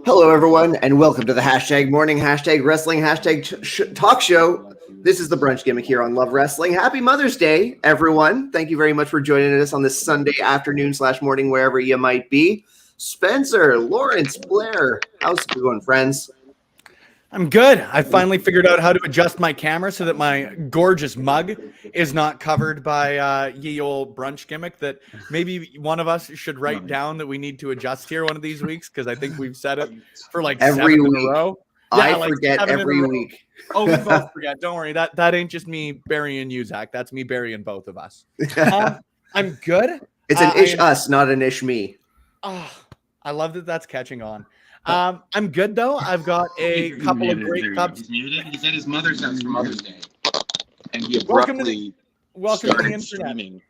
Hello, everyone, and welcome to the hashtag morning, hashtag wrestling, hashtag talk show. This is the Brunch Gimmick here on Love Wrestling. Happy Mother's Day, everyone. Thank you very much for joining us on this Sunday afternoon / morning, wherever you might be. Spencer, Lawrence, Blair, how's it going, friends? I'm good. I finally figured out how to adjust my camera so that my gorgeous mug is not covered by ye old brunch gimmick that maybe one of us should write down that we need to adjust here one of these weeks, because I think we've said it for like every 7 week. in a row. I forget every week. Oh, we both forget. Don't worry. That ain't just me burying you, Zach. That's me burying both of us. I'm good. It's an ish us, not an ish me. Oh, I love that that's catching on. I'm good though. I've got a couple of great cups. He's muted. He's at his mother's house for Mother's Day, and he abruptly welcome to the internet. Streaming.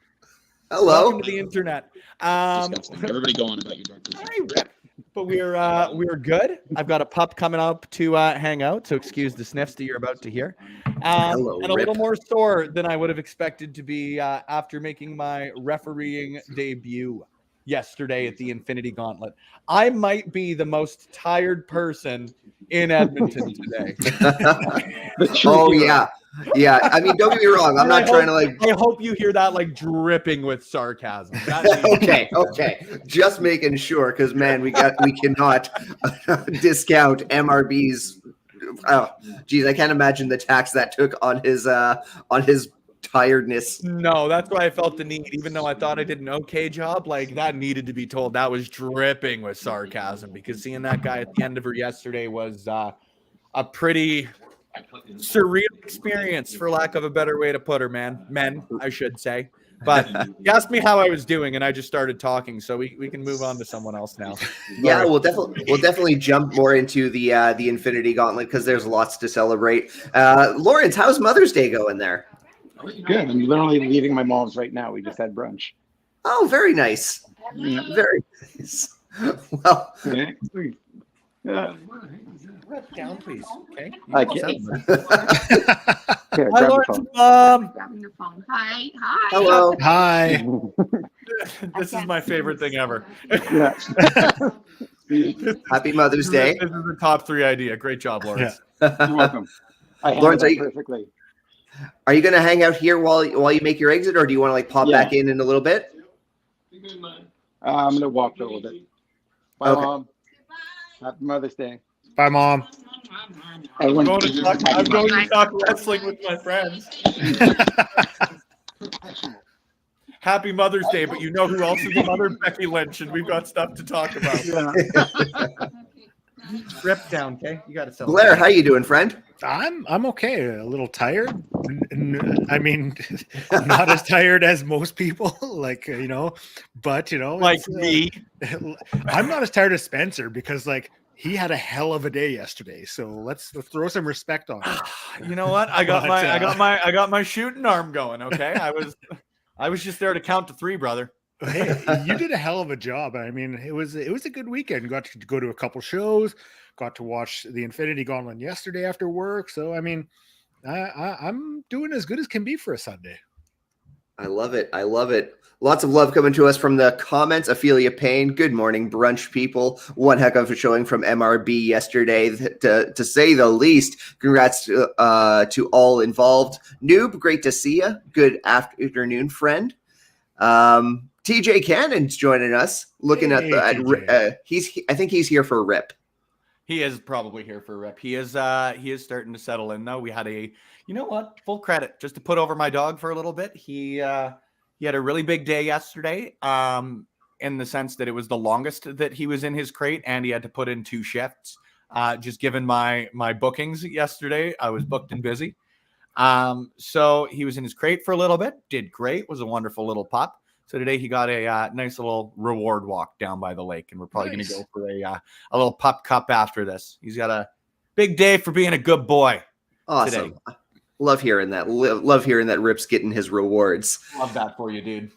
Hello. Welcome to the internet. Everybody go on about your dark. But we're good. I've got a pup coming up to hang out, so excuse the sniffs that you're about to hear. Hello, and a little more sore than I would have expected to be after making my refereeing debut yesterday at the Infinity Gauntlet. I might be the most tired person in Edmonton today. Oh yeah, Yeah, I mean, don't get me wrong. I'm not trying to like. I hope you hear that like dripping with sarcasm. That Okay. Just making sure, because man, we cannot discount MRB's. Oh, geez, I can't imagine the tax that took on his tiredness. No, that's why I felt the need, even though I thought I did an okay job. Like that needed to be told. That was dripping with sarcasm because seeing that guy at the end of her yesterday was a pretty surreal experience, for lack of a better way to put her, men, I should say. But he asked me how I was doing, and I just started talking. So we can move on to someone else now. Yeah, we'll definitely jump more into the Infinity Gauntlet because there's lots to celebrate. Lawrence, how's Mother's Day going there? Good. I'm literally leaving my mom's right now. We just had brunch. Oh, very nice. Yeah. Very nice. Well, Rep down, please. Okay. I can't. Here, Hi, grab your Lawrence. phone. Grabbing your phone. Hi. hello. Hi. This is my favorite thing ever. Yeah. Happy Mother's Day. This is the top 3 idea. Great job, Lawrence. You're welcome. I Lawrence, handled that perfectly. Are you going to hang out here while you make your exit, or do you want to like pop back in a little bit? I'm gonna walk a little bit. Bye, Okay. Mom. Happy Mother's Day. Bye, Mom. I'm going to talk wrestling with my friends. Happy Mother's Day, but you know who else is the mother? Becky Lynch, and we've got stuff to talk about. Yeah. Rip down, okay? You got to sell. Blair, how you doing, friend? I'm okay. A little tired. I mean, not as tired as most people, but Like it's, me. I'm not as tired as Spencer because he had a hell of a day yesterday. So let's throw some respect on him. You know what? I got my shooting arm going. Okay, I was just there to count to 3, brother. Hey, you did a hell of a job. I mean, it was a good weekend. Got to go to a couple shows. Got to watch the Infinity Gauntlet yesterday after work. So I mean, I'm doing as good as can be for a Sunday. I love it. Lots of love coming to us from the comments. Ophelia Payne, good morning, brunch people. One heck of a showing from MRB yesterday, to say the least. Congrats to all involved. Noob, great to see you. Good afternoon, friend. TJ Cannon's joining us. Looking Hey, I think he's here for a rip. He is probably here for a rep. He is starting to settle in though. We had full credit just to put over my dog for a little bit. He had a really big day yesterday. In the sense that it was the longest that he was in his crate, and he had to put in 2 shifts. Just given my bookings yesterday, I was booked and busy. So he was in his crate for a little bit, did great, was a wonderful little pup. So today he got a nice little reward walk down by the lake, and we're probably going to go for a little pup cup after this. He's got a big day for being a good boy. Awesome. Today. Love hearing that. Love hearing that Rip's getting his rewards. Love that for you, dude.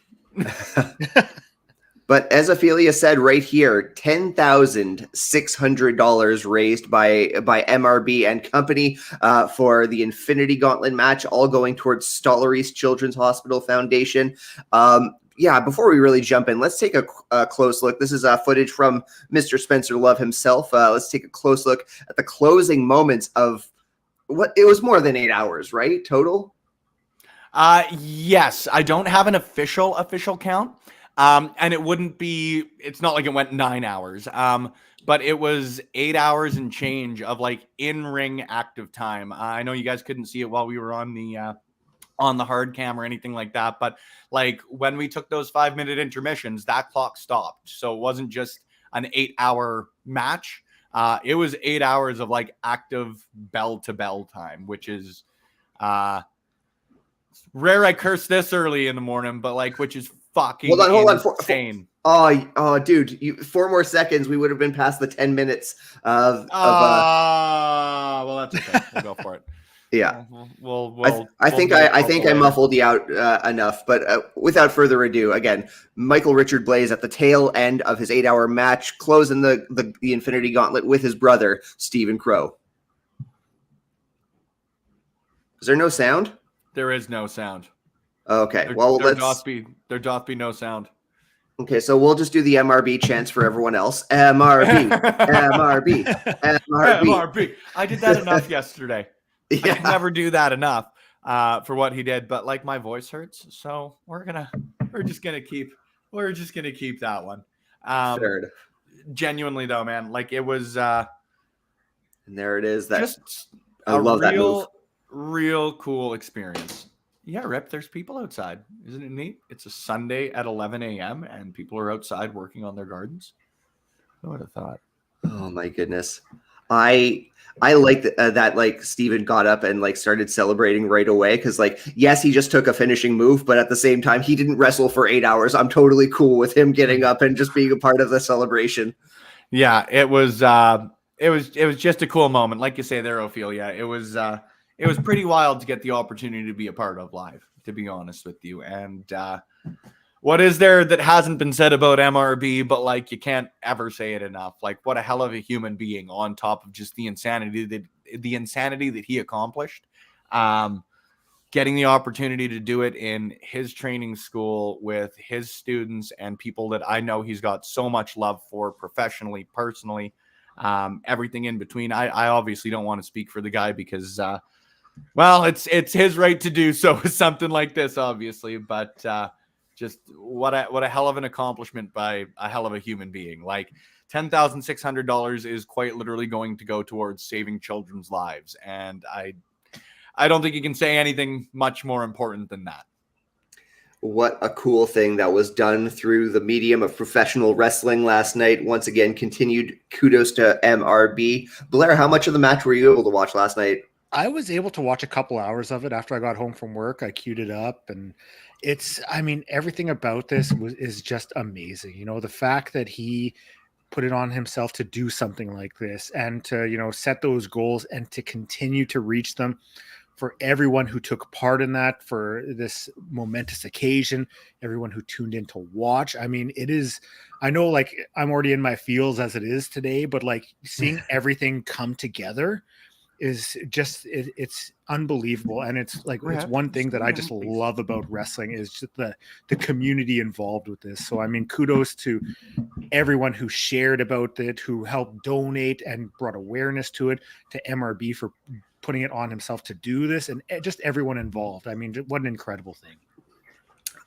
But as Ophelia said right here, $10,600 raised by MRB and company for the Infinity Gauntlet match, all going towards Stollery's Children's Hospital Foundation. Before we really jump in, let's take a close look. This is footage from Mr. Spencer Love himself. Let's take a close look at the closing moments of what it was more than 8 hours, right? Total? Yes, I don't have an official count. And it's not like it went 9 hours. But it was 8 hours and change of in-ring active time. I know you guys couldn't see it while we were on the hard cam or anything like that. But when we took those 5-minute intermissions, that clock stopped. So it wasn't just an 8-hour match. It was 8 hours of active bell to bell time, which is rare. I curse this early in the morning, but which is fucking hold on. insane. Oh, dude! 4 more seconds, we would have been past the 10 minutes of. Well, that's okay. We'll go for it. Yeah, I think I muffled you out enough. But without further ado, again, Michael Richard Blaze at the tail end of his 8-hour match, closing the Infinity Gauntlet with his brother Stephen Crow. Is there no sound? There is no sound. Okay, there doth be no sound. Okay, so we'll just do the MRB chants for everyone else. MRB, MRB, MRB. MRB. I did that enough yesterday. Yeah. I can never do that enough. for what he did, but like my voice hurts, so we're just gonna keep that one. Third. Genuinely though, man, like it was And there it is. just I love that move. Real cool experience. Yeah, Rip, there's people outside. Isn't it neat? It's a Sunday at 11 a.m. and people are outside working on their gardens. Who would have thought? Oh my goodness. I like that like Steven got up and like started celebrating right away, because like, yes, he just took a finishing move, but at the same time he didn't wrestle for 8 hours. I'm totally cool with him getting up and just being a part of the celebration. Yeah, it was just a cool moment. Like you say there, Ophelia, it was pretty wild to get the opportunity to be a part of live, to be honest with you. And what is there that hasn't been said about MRB, but like you can't ever say it enough. Like what a hell of a human being, on top of just the insanity that he accomplished. Getting the opportunity to do it in his training school with his students and people that I know he's got so much love for professionally, personally, everything in between. I obviously don't want to speak for the guy because, well, it's his right to do so with something like this, obviously, but just what a hell of an accomplishment by a hell of a human being. Like $10,600 is quite literally going to go towards saving children's lives. And I don't think you can say anything much more important than that. What a cool thing that was done through the medium of professional wrestling last night. Once again, continued kudos to MRB. Blair, how much of the match were you able to watch last night? I was able to watch a couple hours of it after I got home from work. I queued it up, and everything about this is just amazing. You know, the fact that he put it on himself to do something like this and to, set those goals and to continue to reach them, for everyone who took part in that, for this momentous occasion, everyone who tuned in to watch. I mean, I know like I'm already in my feels as it is today, but like seeing everything come together is just, it's unbelievable. And it's like, it's one thing that I just love about wrestling is just the community involved with this. So, I mean, kudos to everyone who shared about it, who helped donate and brought awareness to it, to MRB for putting it on himself to do this, and just everyone involved. I mean, what an incredible thing.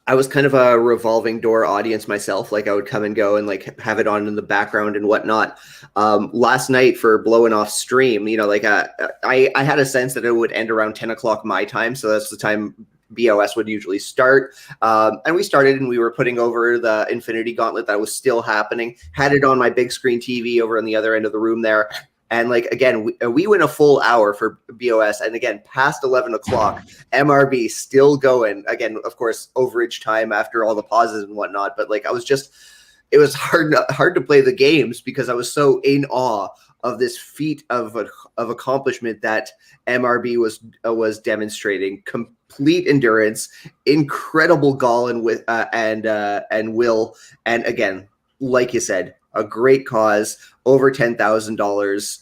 I was kind of a revolving door audience myself. Like I would come and go and like have it on in the background and whatnot. Last night for blowing off stream, I had a sense that it would end around 10 o'clock my time. So that's the time BOS would usually start. And we started and we were putting over the Infinity Gauntlet that was still happening. Had it on my big screen TV over on the other end of the room there. And like, again, we went a full hour for BOS. And again, past 11 o'clock, MRB still going. Again, of course, overage time after all the pauses and whatnot. But like, it was hard to play the games because I was so in awe of this feat of accomplishment that MRB was demonstrating. Complete endurance, incredible gall and will. And again, like you said, a great cause, over $10,000.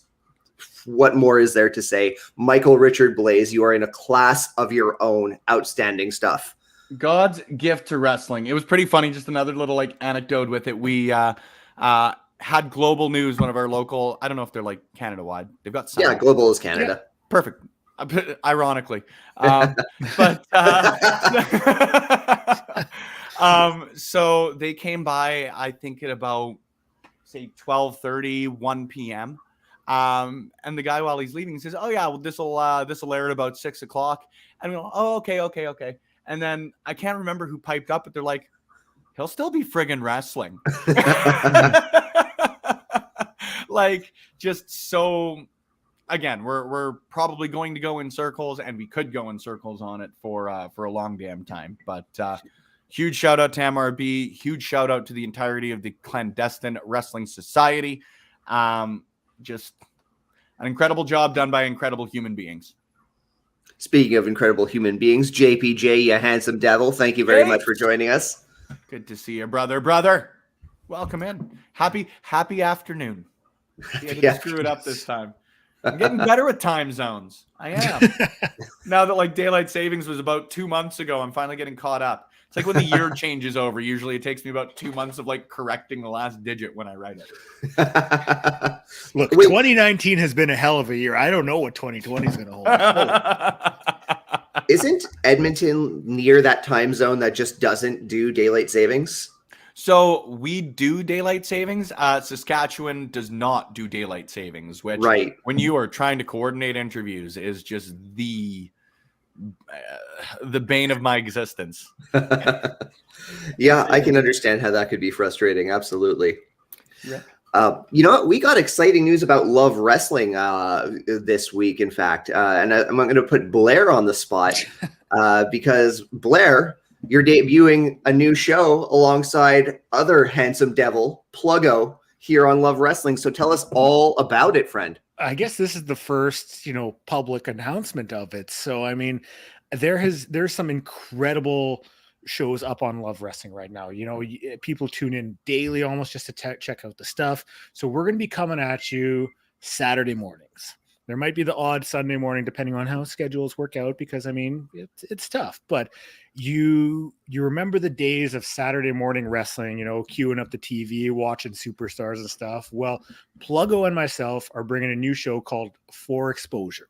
What more is there to say? Michael Richard Blaze, you are in a class of your own. Outstanding stuff. God's gift to wrestling. It was pretty funny. Just another little like anecdote with it. We had Global News, one of our local, I don't know if they're like Canada wide. They've got some. Yeah, Global is Canada. Yeah, perfect. Ironically. So they came by, I think at about say 12:30, 1 p.m. And the guy, while he's leaving, says, "Oh yeah, well, this will air at about 6 o'clock." And we go, "Oh, okay." And then I can't remember who piped up, but they're like, "He'll still be friggin' wrestling." Like, just so. Again, we're probably going to go in circles, and we could go in circles on it for a long damn time. But huge shout out to MRB. Huge shout out to the entirety of the Clandestine Wrestling Society. Just an incredible job done by incredible human beings. Speaking of incredible human beings, JPJ, you handsome devil, thank you very much for joining us. Good to see you, brother. Welcome in. Happy afternoon. I didn't screw it up this time. I'm getting better with time zones. I am. Now that like daylight savings was about 2 months ago, I'm finally getting caught up. It's like when the year changes over. Usually it takes me about 2 months of like correcting the last digit when I write it. Look, 2019 has been a hell of a year. I don't know what 2020 is going to hold. Isn't Edmonton near that time zone that just doesn't do daylight savings? So we do daylight savings. Saskatchewan does not do daylight savings, which Right. when you are trying to coordinate interviews is just the bane of my existence. Yeah, I can understand how that could be frustrating. Absolutely. Yeah. You know what? We got exciting news about Love Wrestling this week, in fact. And I'm going to put Blair on the spot because, Blair, you're debuting a new show alongside other handsome devil, Pluggo, here on Love Wrestling. So tell us all about it, friend. I guess this is the first, public announcement of it. So, I mean, there's some incredible shows up on Love Wrestling right now. People tune in daily almost just to check out the stuff. So we're going to be coming at you Saturday mornings. There might be the odd Sunday morning, depending on how schedules work out, because it's tough. But you remember the days of Saturday morning wrestling, queuing up the TV, watching superstars and stuff. Well, Pluggo and myself are bringing a new show called For Exposure.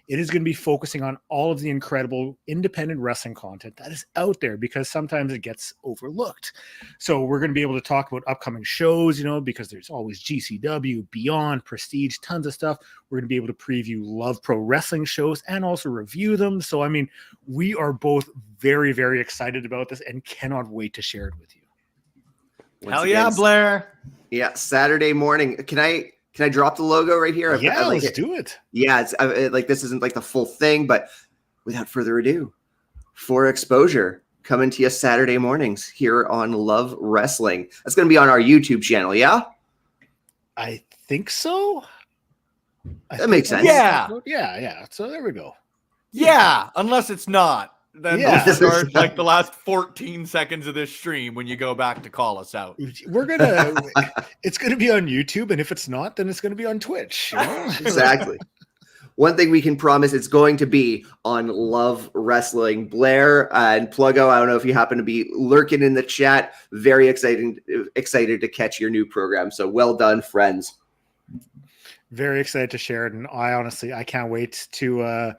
It is going to be focusing on all of the incredible independent wrestling content that is out there, because sometimes it gets overlooked. So we're going to be able to talk about upcoming shows, because there's always GCW, Beyond, Prestige, tons of stuff. We're going to be able to preview Love Pro Wrestling shows and also review them. So, we are both very, very excited about this and cannot wait to share it with you. Hell yeah, Blair. Yeah, Saturday morning. Can I drop the logo right here? Yeah, let's do it. Yeah, it's this isn't like the full thing, but without further ado, For Exposure coming to you Saturday mornings here on Love Wrestling. That's going to be on our YouTube channel, yeah? I think so. That makes sense. Yeah. So there we go. Yeah, unless it's not. Then Yeah. they'll start like the last 14 seconds of this stream when you go back to call us out. It's gonna be on YouTube, and if it's not, then it's gonna be on Twitch. Exactly. One thing we can promise, it's going to be on Love Wrestling. Blair and Pluggo, I don't know if you happen to be lurking in the chat. Very excited to catch your new program. So well done, friends. Very excited to share it, and I can't wait to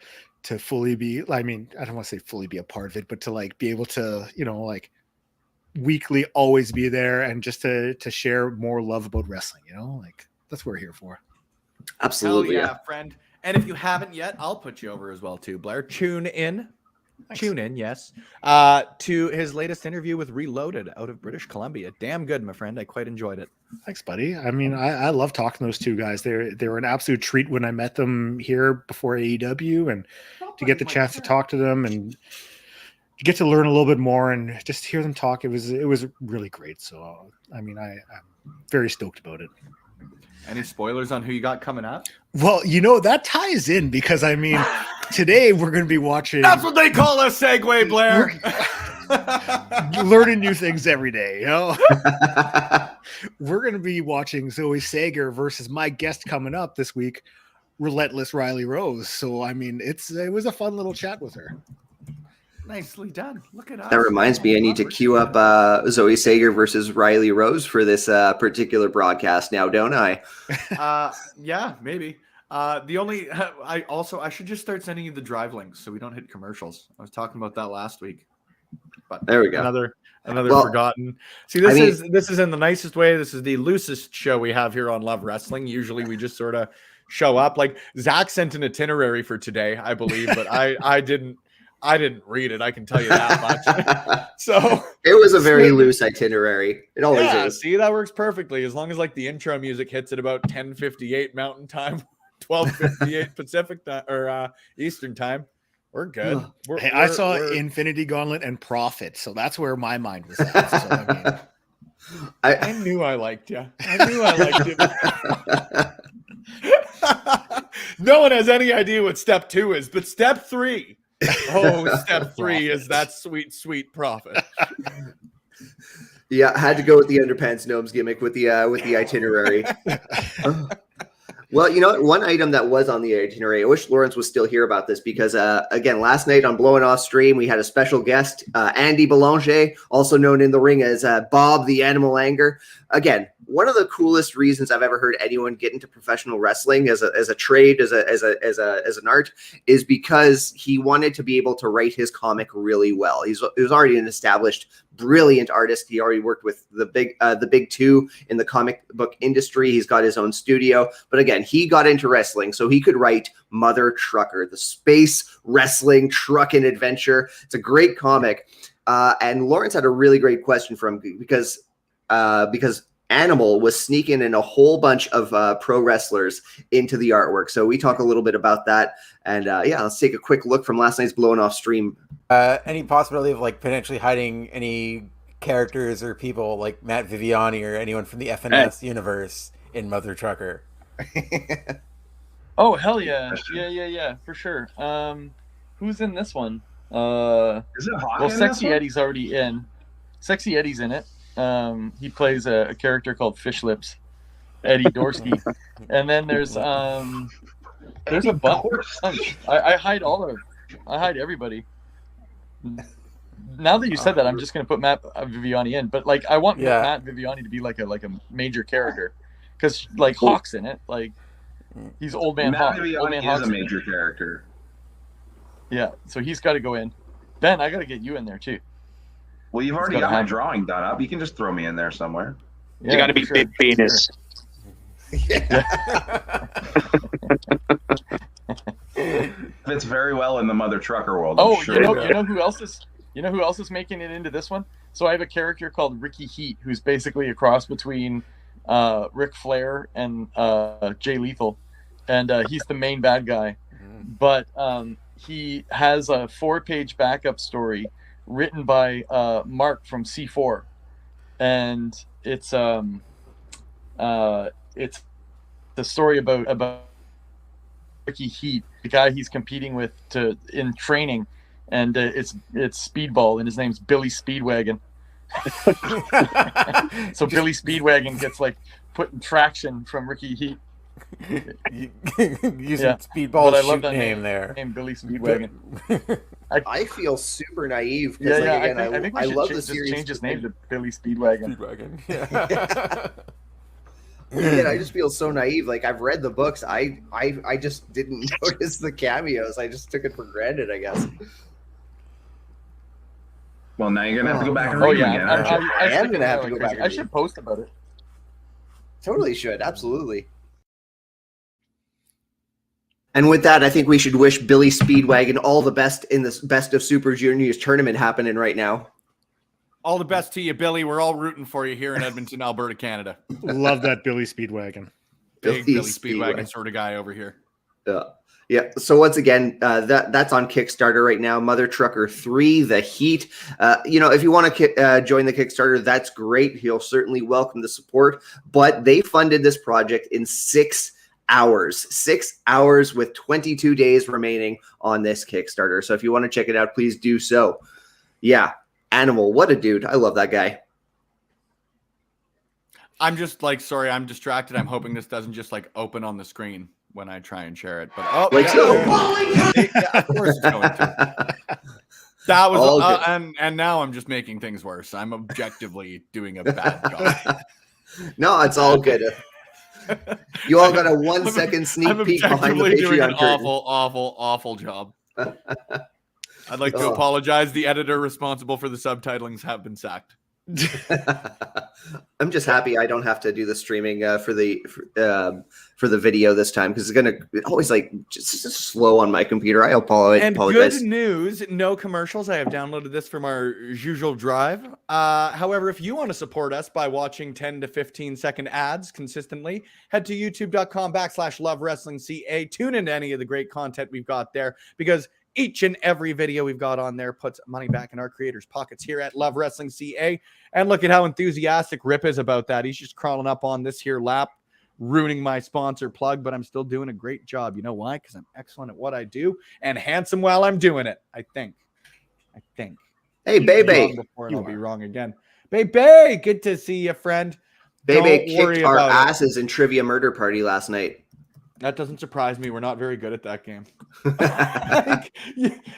fully be, I don't want to say fully be a part of it, but to be able to, weekly always be there and just to share more love about wrestling, that's what we're here for. Absolutely. Hell yeah, friend. And if you haven't yet, I'll put you over as well too, Blair. Tune in, yes, to his latest interview with Reloaded out of British Columbia. Damn good, my friend. I quite enjoyed it. Thanks, buddy. I love talking to those two guys. They were an absolute treat when I met them here before AEW, and to get the chance to talk to them and to get to learn a little bit more and just hear them talk, it was really great. So I'm very stoked about it. Any spoilers on who you got coming up? Well, that ties in because today we're going to be watching. That's what they call a segue, Blair. Learning new things every day, We're going to be watching Zoe Sager versus my guest coming up this week, Relentless Rylie Rose. So it was a fun little chat with her. Nicely done. Look at us. That reminds me, I need to queue up Zoe Sager versus Rylie Rose for this particular broadcast now, don't I? Yeah, maybe. I should just start sending you the drive links so we don't hit commercials. I was talking about that last week. But there we go. Another forgotten. See, this is in the nicest way. This is the loosest show we have here on Love Wrestling. Usually we just sort of show up. Like Zach sent an itinerary for today, I believe, but I didn't read it. I can tell you that much. So it was a very loose itinerary. It always is. See, that works perfectly as long as the intro music hits at about 10:58 Mountain Time, 12:58 Pacific time or Eastern Time. We're good. I saw Infinity Gauntlet and Profit, so that's where my mind was at. So, I knew I liked you. I knew I liked you. No one has any idea what step 2 is, but step 3. Oh, step 3 is that sweet, sweet Profit. Yeah, I had to go with the Underpants Gnomes gimmick with the itinerary. Well, you know what? One item that was on the itinerary, I wish Lawrence was still here about this because, again, last night on Blowing Off Stream, we had a special guest, Andy Belanger, also known in the ring as Bob the Animal Anger. Again, one of the coolest reasons I've ever heard anyone get into professional wrestling as a trade, as an art, is because he wanted to be able to write his comic really well. He was already an established, brilliant artist. He already worked with the big two in the comic book industry. He's got his own studio. But again, he got into wrestling so he could write Mother Trucker, the space wrestling trucking adventure. It's a great comic. And Lawrence had a really great question for him because Animal was sneaking in a whole bunch of pro wrestlers into the artwork. So we talk a little bit about that. And yeah, let's take a quick look from last night's Blowing Off stream. Any possibility of like potentially hiding any characters or people like Matt Viviani or anyone from the FNS universe in Mother Trucker? Oh, hell yeah. Yeah, for sure. Who's in this one? Is it Hawk? Well, Sexy Eddie's already in. Sexy Eddie's in it. He plays a character called Fish Lips, Eddie Dorsky. And then there's a bunch. I hide everybody. Now that you said that, I'm just gonna put Matt Viviani in. But like, I want Matt Viviani to be like a major character, because like Hawk's in it. Like, he's Old Man Hawk. Matt Viviani is a major character. Yeah, so he's got to go in. Ben, I got to get you in there too. Well, you've already got my drawing done up. You can just throw me in there somewhere. Yeah, you got to be big penis. Fits very well in the Mother Trucker world. Oh, sure. you know who else is making it into this one? So I have a character called Ricky Heat, who's basically a cross between Ric Flair and Jay Lethal, and he's the main bad guy. But he has a 4-page backup story written by Mark from C4, and it's the story about Ricky Heat, the guy he's competing with in training, and it's Speedball, and his name's Billy Speedwagon. So Billy Speedwagon gets like putting traction from Ricky Heat. Using Speedball's shoot name there. Name Billy Speedwagon. I feel super naive because I think I love the just series. Change his name to Billy Speedwagon. Yeah, I just feel so naive. Like, I've read the books. I just didn't notice the cameos. I just took it for granted, I guess. Well, now you're gonna have to go back and read them again. I am gonna have to go back. I should post about it. Totally should. Absolutely. And with that, I think we should wish Billy Speedwagon all the best in this Best of Super Juniors tournament happening right now. All the best to you, Billy. We're all rooting for you here in Edmonton, Alberta, Canada. Love that Billy Speedwagon. Big Billy Speedwagon sort of guy over here. Yeah. So once again, that's on Kickstarter right now. Mother Trucker 3, The Heat. If you want to join the Kickstarter, that's great. He'll certainly welcome the support. But they funded this project in 6 hours. 6 hours with 22 days remaining on this Kickstarter. So if you want to check it out, please do so. Yeah. Animal, what a dude. I love that guy. I'm just like, sorry, I'm distracted. I'm hoping this doesn't just like open on the screen when I try and share it. But of course it's going to. That was and now I'm just making things worse. I'm objectively doing a bad job. No, it's all good. You all got a 1 second sneak peek behind the Patreon doing an curtain. awful job. I'd like to apologize. The editor responsible for the subtitlings have been sacked. I'm just happy I don't have to do the streaming for the video this time, because it's always like just slow on my computer. I apologize. And good news, no commercials. I have downloaded this from our usual drive. However, if you want to support us by watching 10 to 15 second ads consistently, head to youtube.com/lovewrestlingca. Tune into any of the great content we've got there, because each and every video we've got on there puts money back in our creators' pockets here at Love Wrestling CA. And look at how enthusiastic Rip is about that. He's just crawling up on this here lap, ruining my sponsor plug, but I'm still doing a great job. You know why? Because I'm excellent at what I do and handsome while I'm doing it. I think. Hey, Bebe. I'll be wrong again. Bebe, good to see you, friend. Bebe kicked our asses in Trivia Murder Party last night. That doesn't surprise me. We're not very good at that game.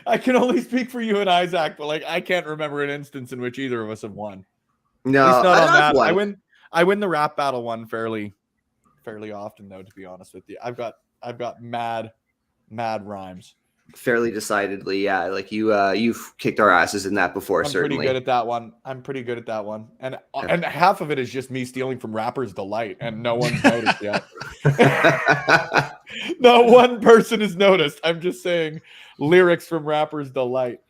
I can only speak for you and Isaac, but I can't remember an instance in which either of us have won. No, not on that. I win the rap battle one fairly often, though. To be honest with you, I've got mad rhymes. Fairly decidedly, yeah. Like you've kicked our asses in that before. I'm Certainly pretty good at that one. And half of it is just me stealing from Rapper's Delight, and no one's noticed yet. Not one person has noticed. I'm just saying lyrics from Rapper's Delight.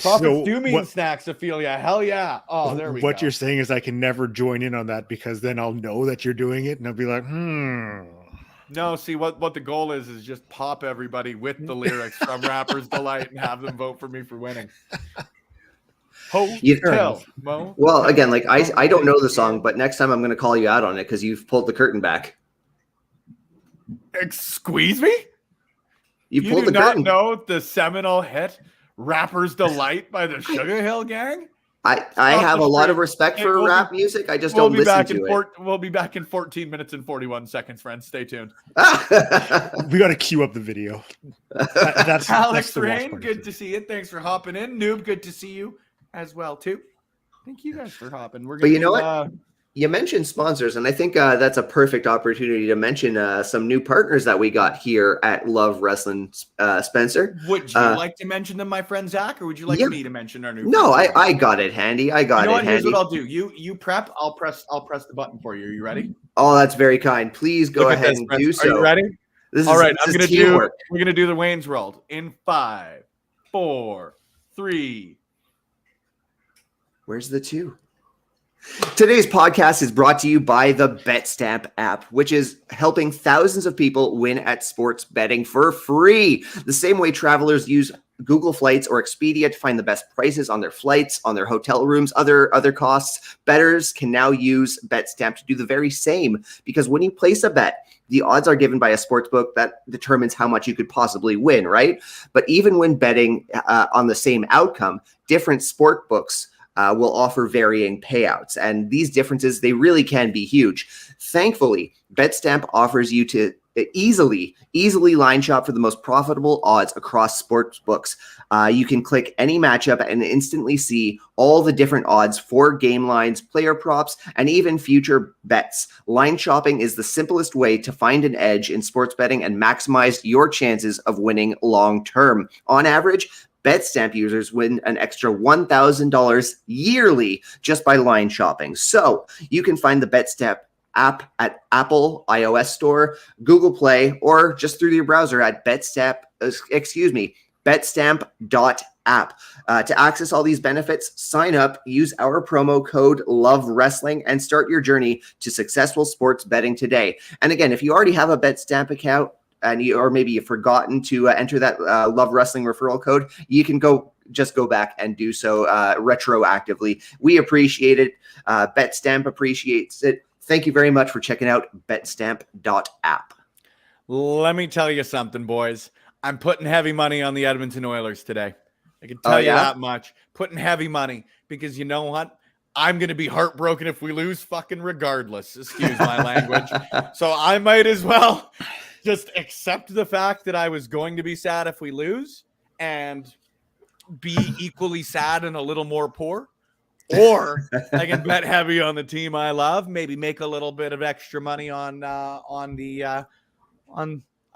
Profits do mean snacks, Ophelia. Hell yeah. Oh, there we go. What you're saying is I can never join in on that because then I'll know that you're doing it and I'll be like, No, see what the goal is just pop everybody with the lyrics from Rapper's Delight and have them vote for me for winning. Hotel, Mo. Well, again, like I don't know the song, but next time I'm going to call you out on it because you've pulled the curtain back. Squeeze me? You pulled do the not curtain. know the seminal hit Rapper's Delight by the Sugar Hill Gang? I have a lot of respect for rap music. I just don't listen to it. We'll be back in 14 minutes and 41 seconds, friends. Stay tuned. we got to queue up the video. That's Alex the Rain, good to see you. Thanks for hopping in. Noob, good to see you as well, too. Thank you guys for hopping. But you know what? You mentioned sponsors, and I think that's a perfect opportunity to mention some new partners that we got here at Love Wrestling, Spencer. Would you like to mention them, my friend Zach, or would you like me to mention our new? No, I got it handy. I got it handy. Here's what I'll do. You prep. I'll press the button for you. Are you ready? Oh, that's very kind. Please go ahead and do so. Are you ready? All right, we're gonna do the Wayne's World in 5, 4, 3. Where's the 2? Today's podcast is brought to you by the BetStamp app, which is helping thousands of people win at sports betting for free. The same way travelers use Google Flights or Expedia to find the best prices on their flights, on their hotel rooms, other costs, bettors can now use BetStamp to do the very same. Because when you place a bet, the odds are given by a sportsbook that determines how much you could possibly win, right? But even when betting on the same outcome, different sportbooks will offer varying payouts. And these differences, they really can be huge. Thankfully, BetStamp offers you to easily line shop for the most profitable odds across sports books. You can click any matchup and instantly see all the different odds for game lines, player props, and even future bets. Line shopping is the simplest way to find an edge in sports betting and maximize your chances of winning long term. On average, BetStamp users win an extra $1,000 yearly just by line shopping. So you can find the BetStamp app at Apple iOS Store, Google Play, or just through your browser at betstamp.app. To access all these benefits, sign up, use our promo code LOVEWRESTLING, and start your journey to successful sports betting today. And again, if you already have a BetStamp account, or maybe you've forgotten to enter that Love Wrestling referral code, you can go back and do so retroactively. We appreciate it. BetStamp appreciates it. Thank you very much for checking out betstamp.app. Let me tell you something, boys. I'm putting heavy money on the Edmonton Oilers today. I can tell you that much. Putting heavy money because you know what? I'm going to be heartbroken if we lose fucking regardless. Excuse my language. So I might as well just accept the fact that I was going to be sad if we lose and be equally sad and a little more poor. Or I can bet heavy on the team I love, maybe make a little bit of extra money on a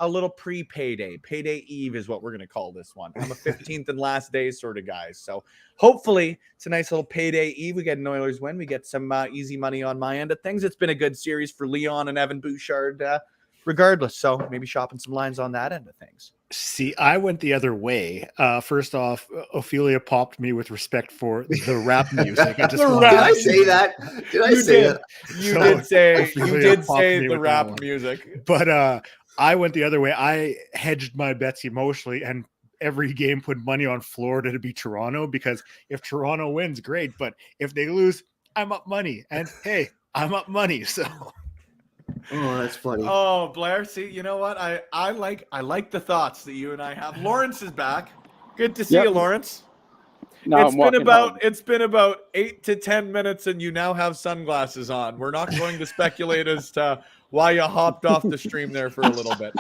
little pre-payday. Payday Eve is what we're going to call this one. I'm a 15th and last day sort of guy. So hopefully it's a nice little Payday Eve. We get an Oilers win. We get some easy money on my end of things. It's been a good series for Leon and Evan Bouchard regardless. So maybe shopping some lines on that end of things. See, I went the other way. First off, Ophelia popped me with respect for the rap music. I just Did I say that? Did I say that? You did say the rap music. But I went the other way. I hedged my bets emotionally and every game put money on Florida to beat Toronto because if Toronto wins, great. But if they lose, I'm up money. And hey, I'm up money. So oh, that's funny. Oh, Blair, see, you know what? I like the thoughts that you and I have. Lawrence is back. Good to see you, Lawrence. No, It's been about 8 to 10 minutes and you now have sunglasses on. We're not going to speculate as to why you hopped off the stream there for a little bit.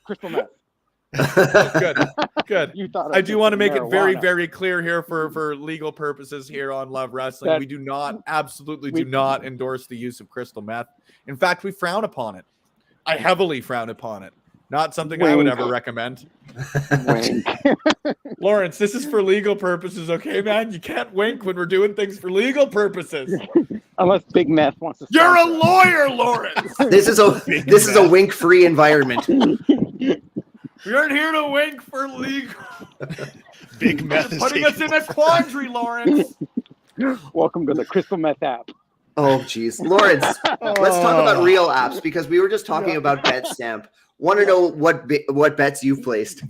Crystal meth. Oh, good, good. You thought I do want to make it very, marijuana. very clear here for legal purposes here on Love Wrestling. That- We do not, absolutely we- do not endorse the use of crystal meth. In fact, we frown upon it. I heavily frown upon it. Not something I would Wink. ever recommend. Wink. Lawrence, this is for legal purposes, okay, man? You can't wink when we're doing things for legal purposes. Unless Big Meth wants to. You're a sponsor us. lawyer, Lawrence. This is a wink-free environment. We aren't here to wink for legal. Big Meth is Putting us taking- in a quandary, Lawrence. Welcome to the Crystal Meth app. Oh, geez, Lawrence. Let's talk about real apps because we were just talking about BetStamp. Want to know what bets you've placed?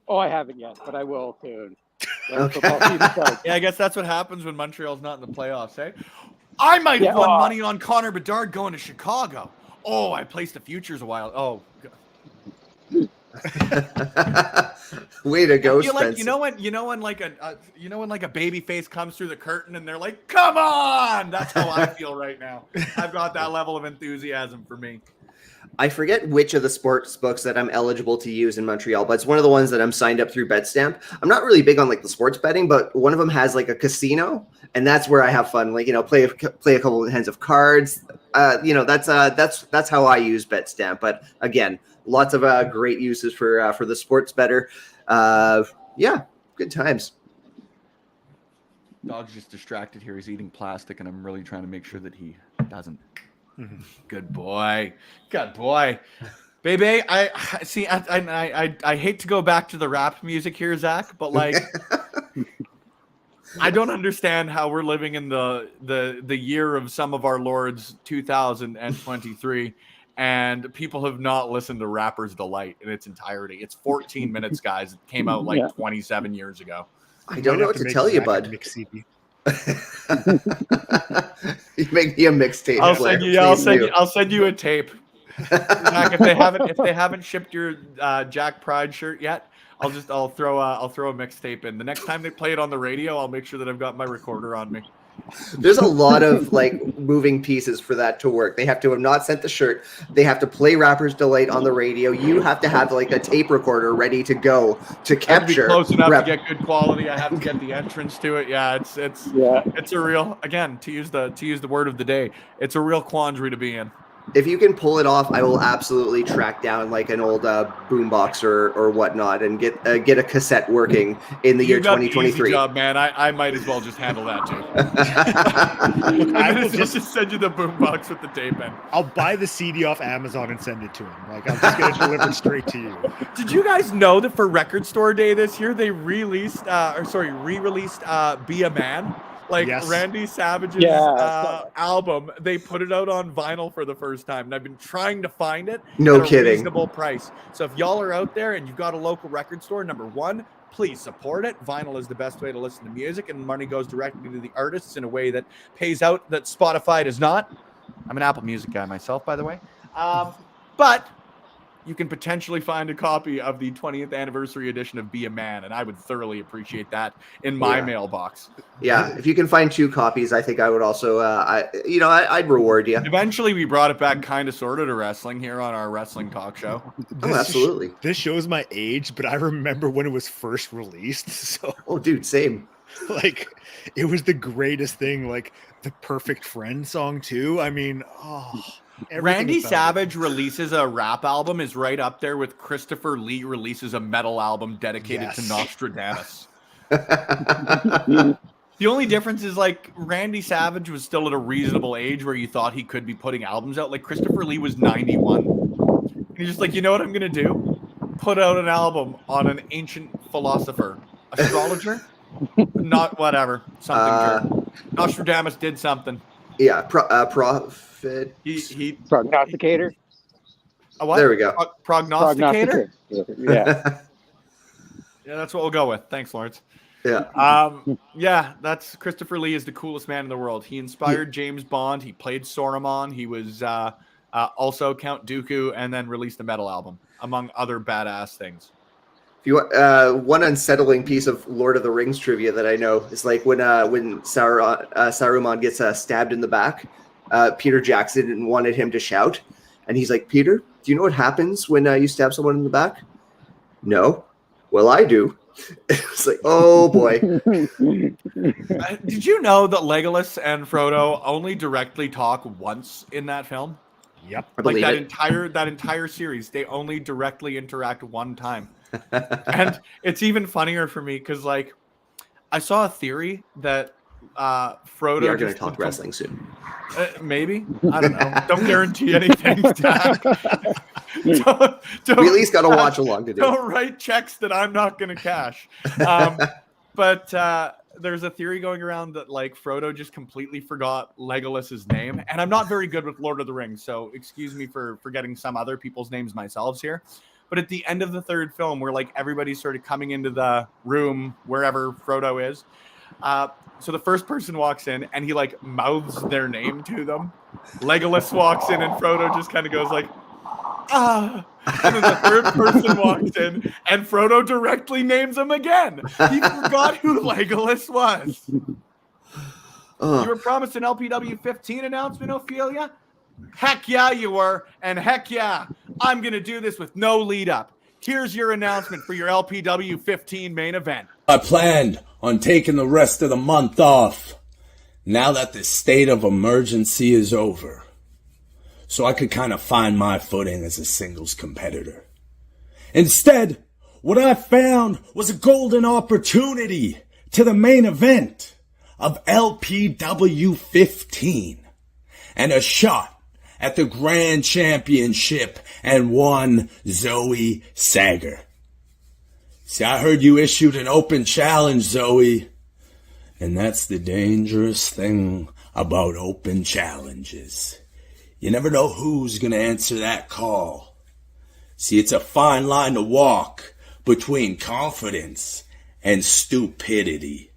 Oh, I haven't yet, but I will soon. When Okay. football season starts. Yeah, I guess that's what happens when Montreal's not in the playoffs, eh? I might have Yeah, won oh. money on Connor Bedard going to Chicago. Oh, I placed the futures a while. Oh, God. Way to go, I feel like Spencer. you know when like a baby face comes through the curtain and they're like, "Come on!" That's how I feel right now. I've got that level of enthusiasm for me. I forget which of the sports books that I'm eligible to use in Montreal, but it's one of the ones that I'm signed up through BetStamp. I'm not really big on like the sports betting, but one of them has like a casino, and that's where I have fun. Like, play a couple of hands of cards. That's how I use BetStamp. But again, lots of great uses for the sports bettor. Yeah, good times. Dog's just distracted here. He's eating plastic, and I'm really trying to make sure that he doesn't. Good boy. Good boy. Baby, I see. I hate to go back to the rap music here, Zach, but like, I don't understand how we're living in the year of some of our lords 2023, and people have not listened to Rapper's Delight in its entirety. It's 14 minutes, guys. It came out like 27 years ago. I don't know what to tell you, bud. Mix CD. You make me a mixtape. I'll send you a tape. Zach, if they haven't shipped your Jack Pride shirt yet, I'll throw a mixtape in. The next time they play it on the radio, I'll make sure that I've got my recorder on me. There's a lot of like moving pieces for that to work. They have to have not sent the shirt. They have to play Rapper's Delight on the radio. You have to have like a tape recorder ready to go to capture. Close enough to get good quality. I have to get the entrance to it. Yeah, it's a real, again, to use the word of the day, it's a real quandary to be in. If you can pull it off, I will absolutely track down like an old boombox or whatnot and get a cassette working in the year 2023. Easy job, man. I might as well just handle that too. I will just send you the boombox with the tape in. I'll buy the CD off Amazon and send it to him. Like, I'm just gonna deliver it straight to you. Did you guys know that for Record Store Day this year they re-released Be a Man? Like Yes. Randy Savage's album, they put it out on vinyl for the first time, and I've been trying to find it No at a kidding. reasonable price. So if y'all are out there and you've got a local record store, number one, please support it. Vinyl is the best way to listen to music, and money goes directly to the artists in a way that pays out that Spotify does not. I'm an Apple Music guy myself, by the way. But you can potentially find a copy of the 20th anniversary edition of Be a Man, and I would thoroughly appreciate that in my mailbox. Yeah, if you can find 2 copies, I think I would also, I'd reward you. Eventually, we brought it back kind of sort of to wrestling here on our wrestling talk show. Oh, absolutely. This shows my age, but I remember when it was first released. So, Oh, dude, same. like, it was the greatest thing. Like, the Perfect Friend song, too. I mean, everything Randy about it. Savage releases a rap album is right up there with Christopher Lee releases a metal album dedicated to Yes. Nostradamus. The only difference is like Randy Savage was still at a reasonable age where you thought he could be putting albums out. Like Christopher Lee was 91. And he's just like, you know what I'm going to do? Put out an album on an ancient philosopher. Astrologer? Not whatever. Something. Nostradamus did something. Yeah, prophet. He Prognosticator. a what? There we go. Prognosticator? Yeah. Yeah, that's what we'll go with. Thanks, Lawrence. Yeah. Yeah, that's Christopher Lee is the coolest man in the world. He inspired James Bond. He played Saruman. He was also Count Dooku, and then released a metal album, among other badass things. If you one unsettling piece of Lord of the Rings trivia that I know is like when Saruman gets stabbed in the back, Peter Jackson wanted him to shout, and he's like, "Peter, do you know what happens when you stab someone in the back?" No. Well, I do. It's like, oh boy. Did you know that Legolas and Frodo only directly talk once in that film? Yep. I Like believe that entire series, they only directly interact one time. And it's even funnier for me because, like, I saw a theory that Frodo. We are going to talk wrestling soon. Maybe. I don't know. Don't guarantee anything, Jack. don't, We at least got to watch along to do it. Don't write checks that I'm not going to cash. But there's a theory going around that, like, Frodo just completely forgot Legolas's name. And I'm not very good with Lord of the Rings, so excuse me for forgetting some other people's names myself here. But at the end of the third film, where, like, everybody's sort of coming into the room wherever Frodo is, so the first person walks in and he, like, mouths their name to them. Legolas walks in and Frodo just kind of goes like, ah. And then the third person walks in and Frodo directly names him again. He forgot who Legolas was. You were promised an LPW 15 announcement, Ophelia? Heck yeah, you were. And heck yeah, I'm going to do this with no lead up. Here's your announcement for your LPW 15 main event. I planned on taking the rest of the month off now that the state of emergency is over, so I could kind of find my footing as a singles competitor. Instead, what I found was a golden opportunity to the main event of LPW 15 and a shot at the Grand Championship and one Zoe Sager. See, I heard you issued an open challenge, Zoe, and that's the dangerous thing about open challenges. You never know who's going to answer that call. See, it's a fine line to walk between confidence and stupidity.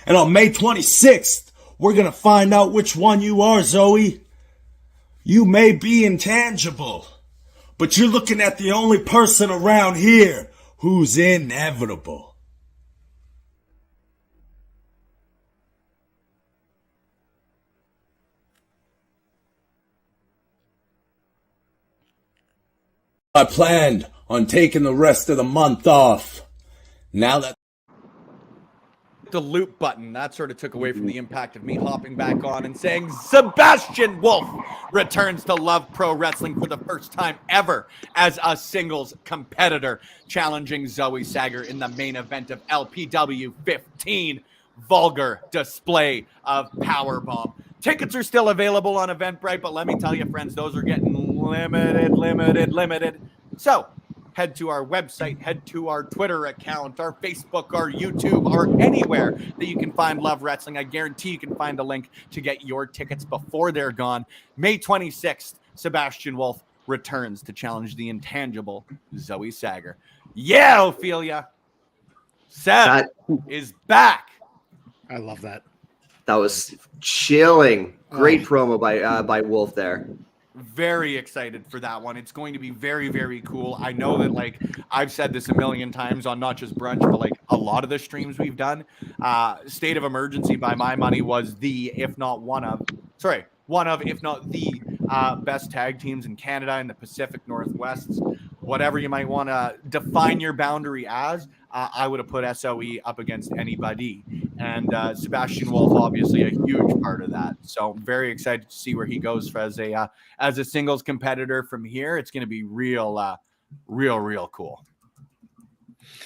And on May 26th, we're going to find out which one you are, Zoe. You may be intangible, but you're looking at the only person around here who's inevitable. I planned on taking the rest of the month off. Now that the loop button, that sort of took away from the impact of me hopping back on and saying Sebastian Wolf returns to Love Pro Wrestling for the first time ever as a singles competitor, challenging Zoe Sager in the main event of LPW 15. Vulgar display of powerbomb. Tickets are still available on Eventbrite, but let me tell you, friends, those are getting limited. So head to our website, head to our Twitter account, our Facebook, our YouTube, or anywhere that you can find Love Wrestling. I guarantee you can find a link to get your tickets before they're gone. May 26th, Sebastian Wolf returns to challenge the intangible Zoe Sager. Yeah, Ophelia. Seb is back. I love that. That was chilling. Great promo by Wolf there. Very excited for that one. It's going to be very, very cool. I know that, like, I've said this a million times on not just Brunch, but like a lot of the streams we've done. State of Emergency, by my money, was if not the best tag teams in Canada and the Pacific Northwest. Whatever you might want to define your boundary as, I would have put SOE up against anybody. And Sebastian Wolf, obviously a huge part of that. So I'm very excited to see where he goes as a singles competitor from here. It's going to be real cool.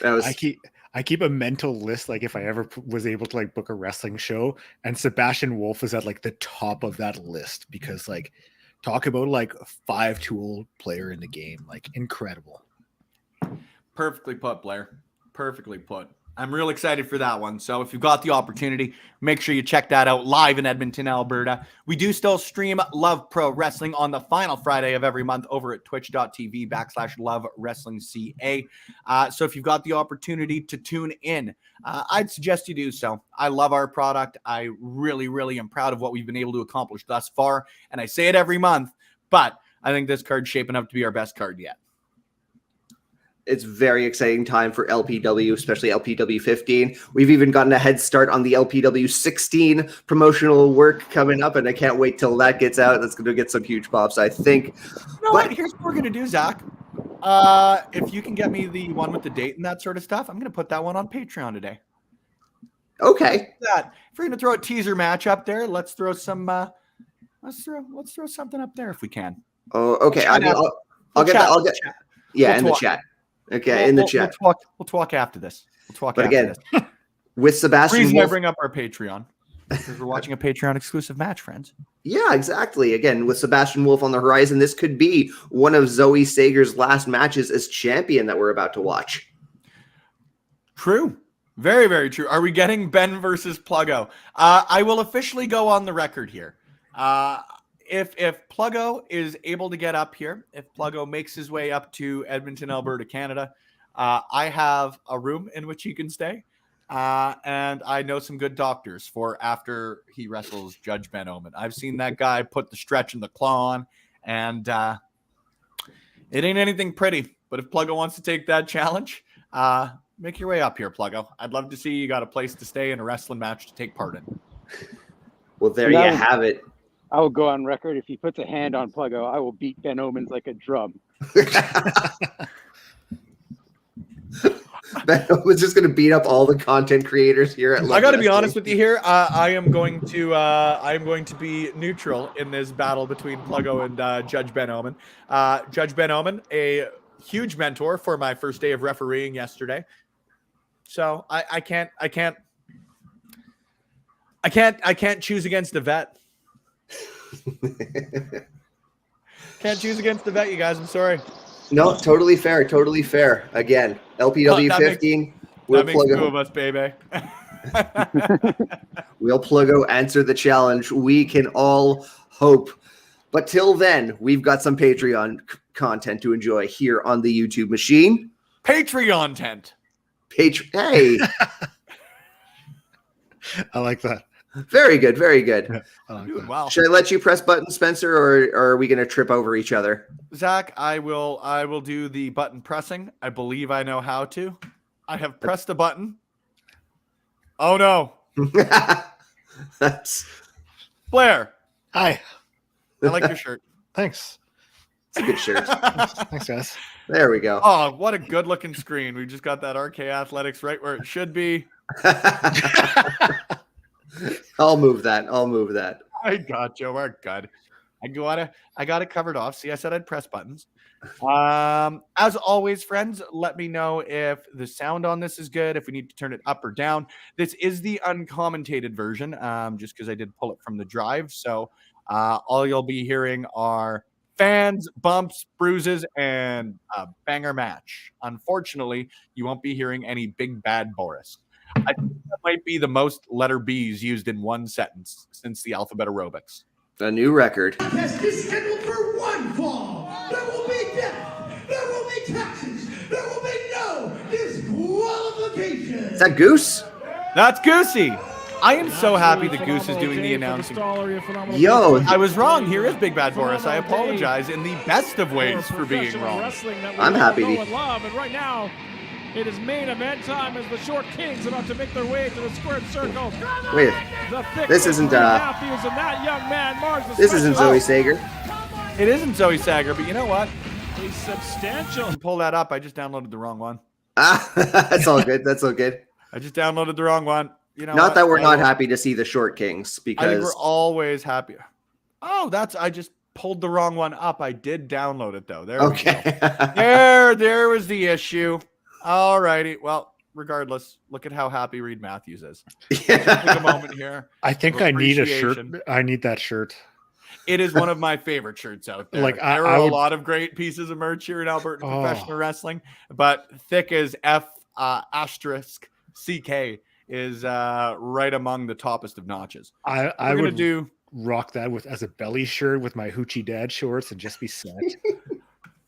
I keep a mental list, like if I ever was able to like book a wrestling show, and Sebastian Wolf is at like the top of that list, because like talk about like a 5-tool player in the game, like incredible. Perfectly put, Blair. Perfectly put. I'm real excited for that one. So if you've got the opportunity, make sure you check that out live in Edmonton, Alberta. We do still stream Love Pro Wrestling on the final Friday of every month over at twitch.tv/Love Wrestling CA. So if you've got the opportunity to tune in, I'd suggest you do so. I love our product. I really am proud of what we've been able to accomplish thus far. And I say it every month, but I think this card's shaping up to be our best card yet. It's very exciting time for LPW, especially LPW 15. We've even gotten a head start on the LPW 16 promotional work coming up, and I can't wait till that gets out. That's going to get some huge pops, I think. What? Here's what we're going to do, Zach. If you can get me the one with the date and that sort of stuff, I'm going to put that one on Patreon today. Okay. That if we're going to throw a teaser match up there, let's throw some. Let's throw something up there if we can. Oh, okay. I'll get in the chat. Okay, in the chat. We'll talk after this. But again, with Sebastian reason Wolf, I bring up our Patreon because we're watching a Patreon exclusive match, friends. Yeah, exactly. Again, with Sebastian Wolf on the horizon, this could be one of Zoe Sager's last matches as champion that we're about to watch. True. Very, very true. Are we getting Ben versus Pluggo? I will officially go on the record here. If Pluggo is able to get up here, if Pluggo makes his way up to Edmonton, Alberta, Canada, I have a room in which he can stay. And I know some good doctors for after he wrestles Judge Ben Omen. I've seen that guy put the stretch in the claw on, and it ain't anything pretty. But if Pluggo wants to take that challenge, make your way up here, Pluggo. I'd love to see you got a place to stay and a wrestling match to take part in. Well, there you have it. I will go on record. If he puts a hand on Pluggo, I will beat Ben Omens like a drum. Ben Omen's just going to beat up all the content creators here at Love I got to be Wrestling. honest with you here. I am going to be neutral in this battle between Pluggo and Judge Ben Omen. Judge Ben Omen, a huge mentor for my first day of refereeing yesterday. So I can't choose against the vet. Can't choose against the vet, you guys. I'm sorry. No, totally fair. Totally fair. Again, LPW 15. That makes two of us, baby. Will Pluggo answer the challenge? We can all hope. But till then, we've got some Patreon content to enjoy here on the YouTube machine. Patreon tent. Hey. I like that. Very good. Very good. I like Doing that. well. Should I let you press button, Spencer, or are we going to trip over each other? Zach, I will do the button pressing. I believe I know how to. I have pressed a button. Oh no. That's Blair. Hi. I like your shirt. Thanks. a good shirt. Thanks, guys. There we go. Oh, what a good looking screen. We just got that RK Athletics right where it should be. I'll move that. I got you. We're good. I got it covered off. See, I said I'd press buttons. As always, friends, let me know if the sound on this is good, if we need to turn it up or down. This is the uncommentated version, just because I did pull it from the drive. So all you'll be hearing are fans, bumps, bruises, and a banger match. Unfortunately, you won't be hearing any big bad Boris. I think that might be the most letter B's used in one sentence since the alphabet aerobics. A new record. Contest is scheduled for one fall. There will be death. There will be taxes. There will be no disqualification. Is that Goose? That's Goosey. I am so happy that Goose is doing the announcing. Yo, I was wrong. Here is Big Bad Boris. I apologize in the best of ways for being wrong. I'm happy to. And right now, it is main event time as the Short Kings about to make their way to the squared circle. Wait, this isn't Matthews and that young man, Mars. This isn't Zoe Sager. It isn't Zoe Sager, but you know what? A substantial. Pull that up. I just downloaded the wrong one. That's all good. That's all good. I just downloaded the wrong one. You know, not that we're not happy to see the Short Kings, I think because we're always happy. Oh, I just pulled the wrong one up. I did download it though. There we go. There was the issue. All righty. Well, regardless, look at how happy Reed Matthews is. Take a moment here. I think I need a shirt. I need that shirt. It is one of my favorite shirts out there. Like, there are a lot of great pieces of merch here in Alberta professional wrestling, but thick as F asterisk CK is right among the toppest of notches. I would rock that as a belly shirt with my Hoochie Dad shorts and just be set.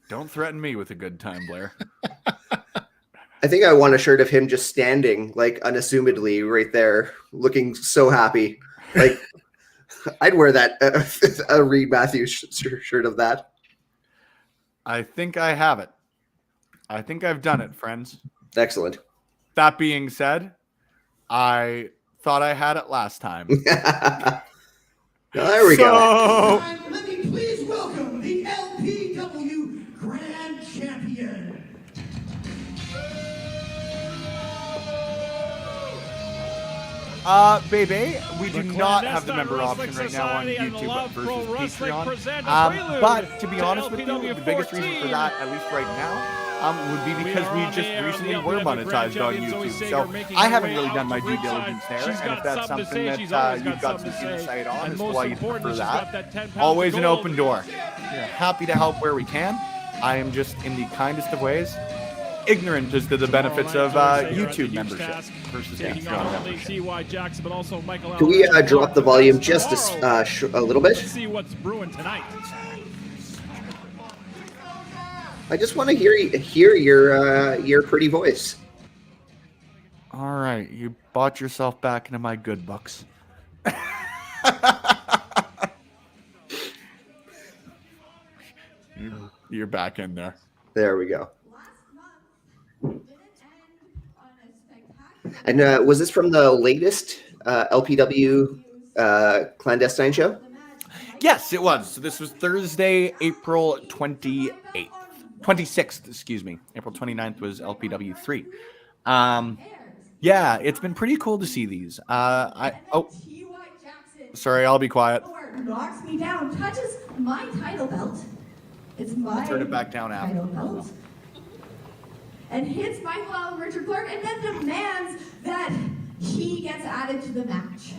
Don't threaten me with a good time, Blair. I think I want a shirt of him just standing, like, unassumedly right there, looking so happy. Like, I'd wear that, a Reed Matthews shirt of that. I think I have it. I think I've done it, friends. Excellent. That being said, I thought I had it last time. There we go. Let me please welcome the LPW Grand Champion, Baby, we do not have the member option right now on YouTube versus Patreon. But to be honest with you, the biggest reason for that, at least right now, would be because we just recently were monetized on YouTube. So I haven't really done my due diligence there. And if that's something that you've got some insight on as to why you prefer that, always an open door. Happy to help where we can. I am just, in the kindest of ways, ignorant as to the benefits of YouTube membership versus Patreon membership. Can we drop the volume just a little bit? See what's brewing tonight. I just want to hear your pretty voice. All right, you bought yourself back into my good books. You're back in there. There we go. And was this from the latest LPW clandestine show? Yes, it was. So this was Thursday, April 26th, excuse me. April 29th was LPW 3. Yeah, it's been pretty cool to see these. Sorry, I'll be quiet. Knocks me down, touches my title belt. It's my I'll turn it back down after. title belt. And hits Michael Allen Richard Clark and then demands that he gets added to the match.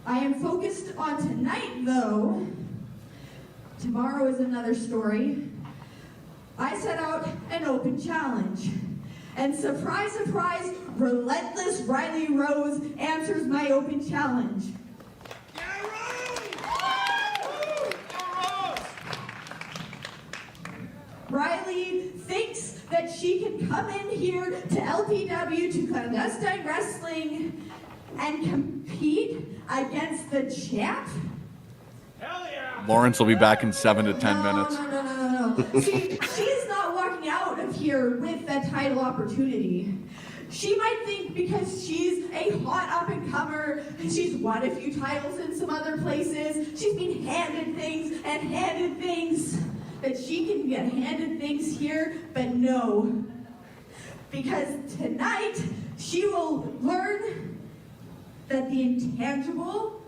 I am focused on tonight, though. Tomorrow is another story. I set out an open challenge. And surprise, surprise, relentless Rylie Rose answers my open challenge. Rylie thinks that she can come in here to LPW, to clandestine wrestling, and compete against the champ? Hell yeah! Lawrence will be back in 7 to 10 minutes. No. See, she's not walking out of here with that title opportunity. She might think because she's a hot up-and-comer, and she's won a few titles in some other places, she's been handed things, that she can get handed things here, but no. Because tonight, she will learn that the intangible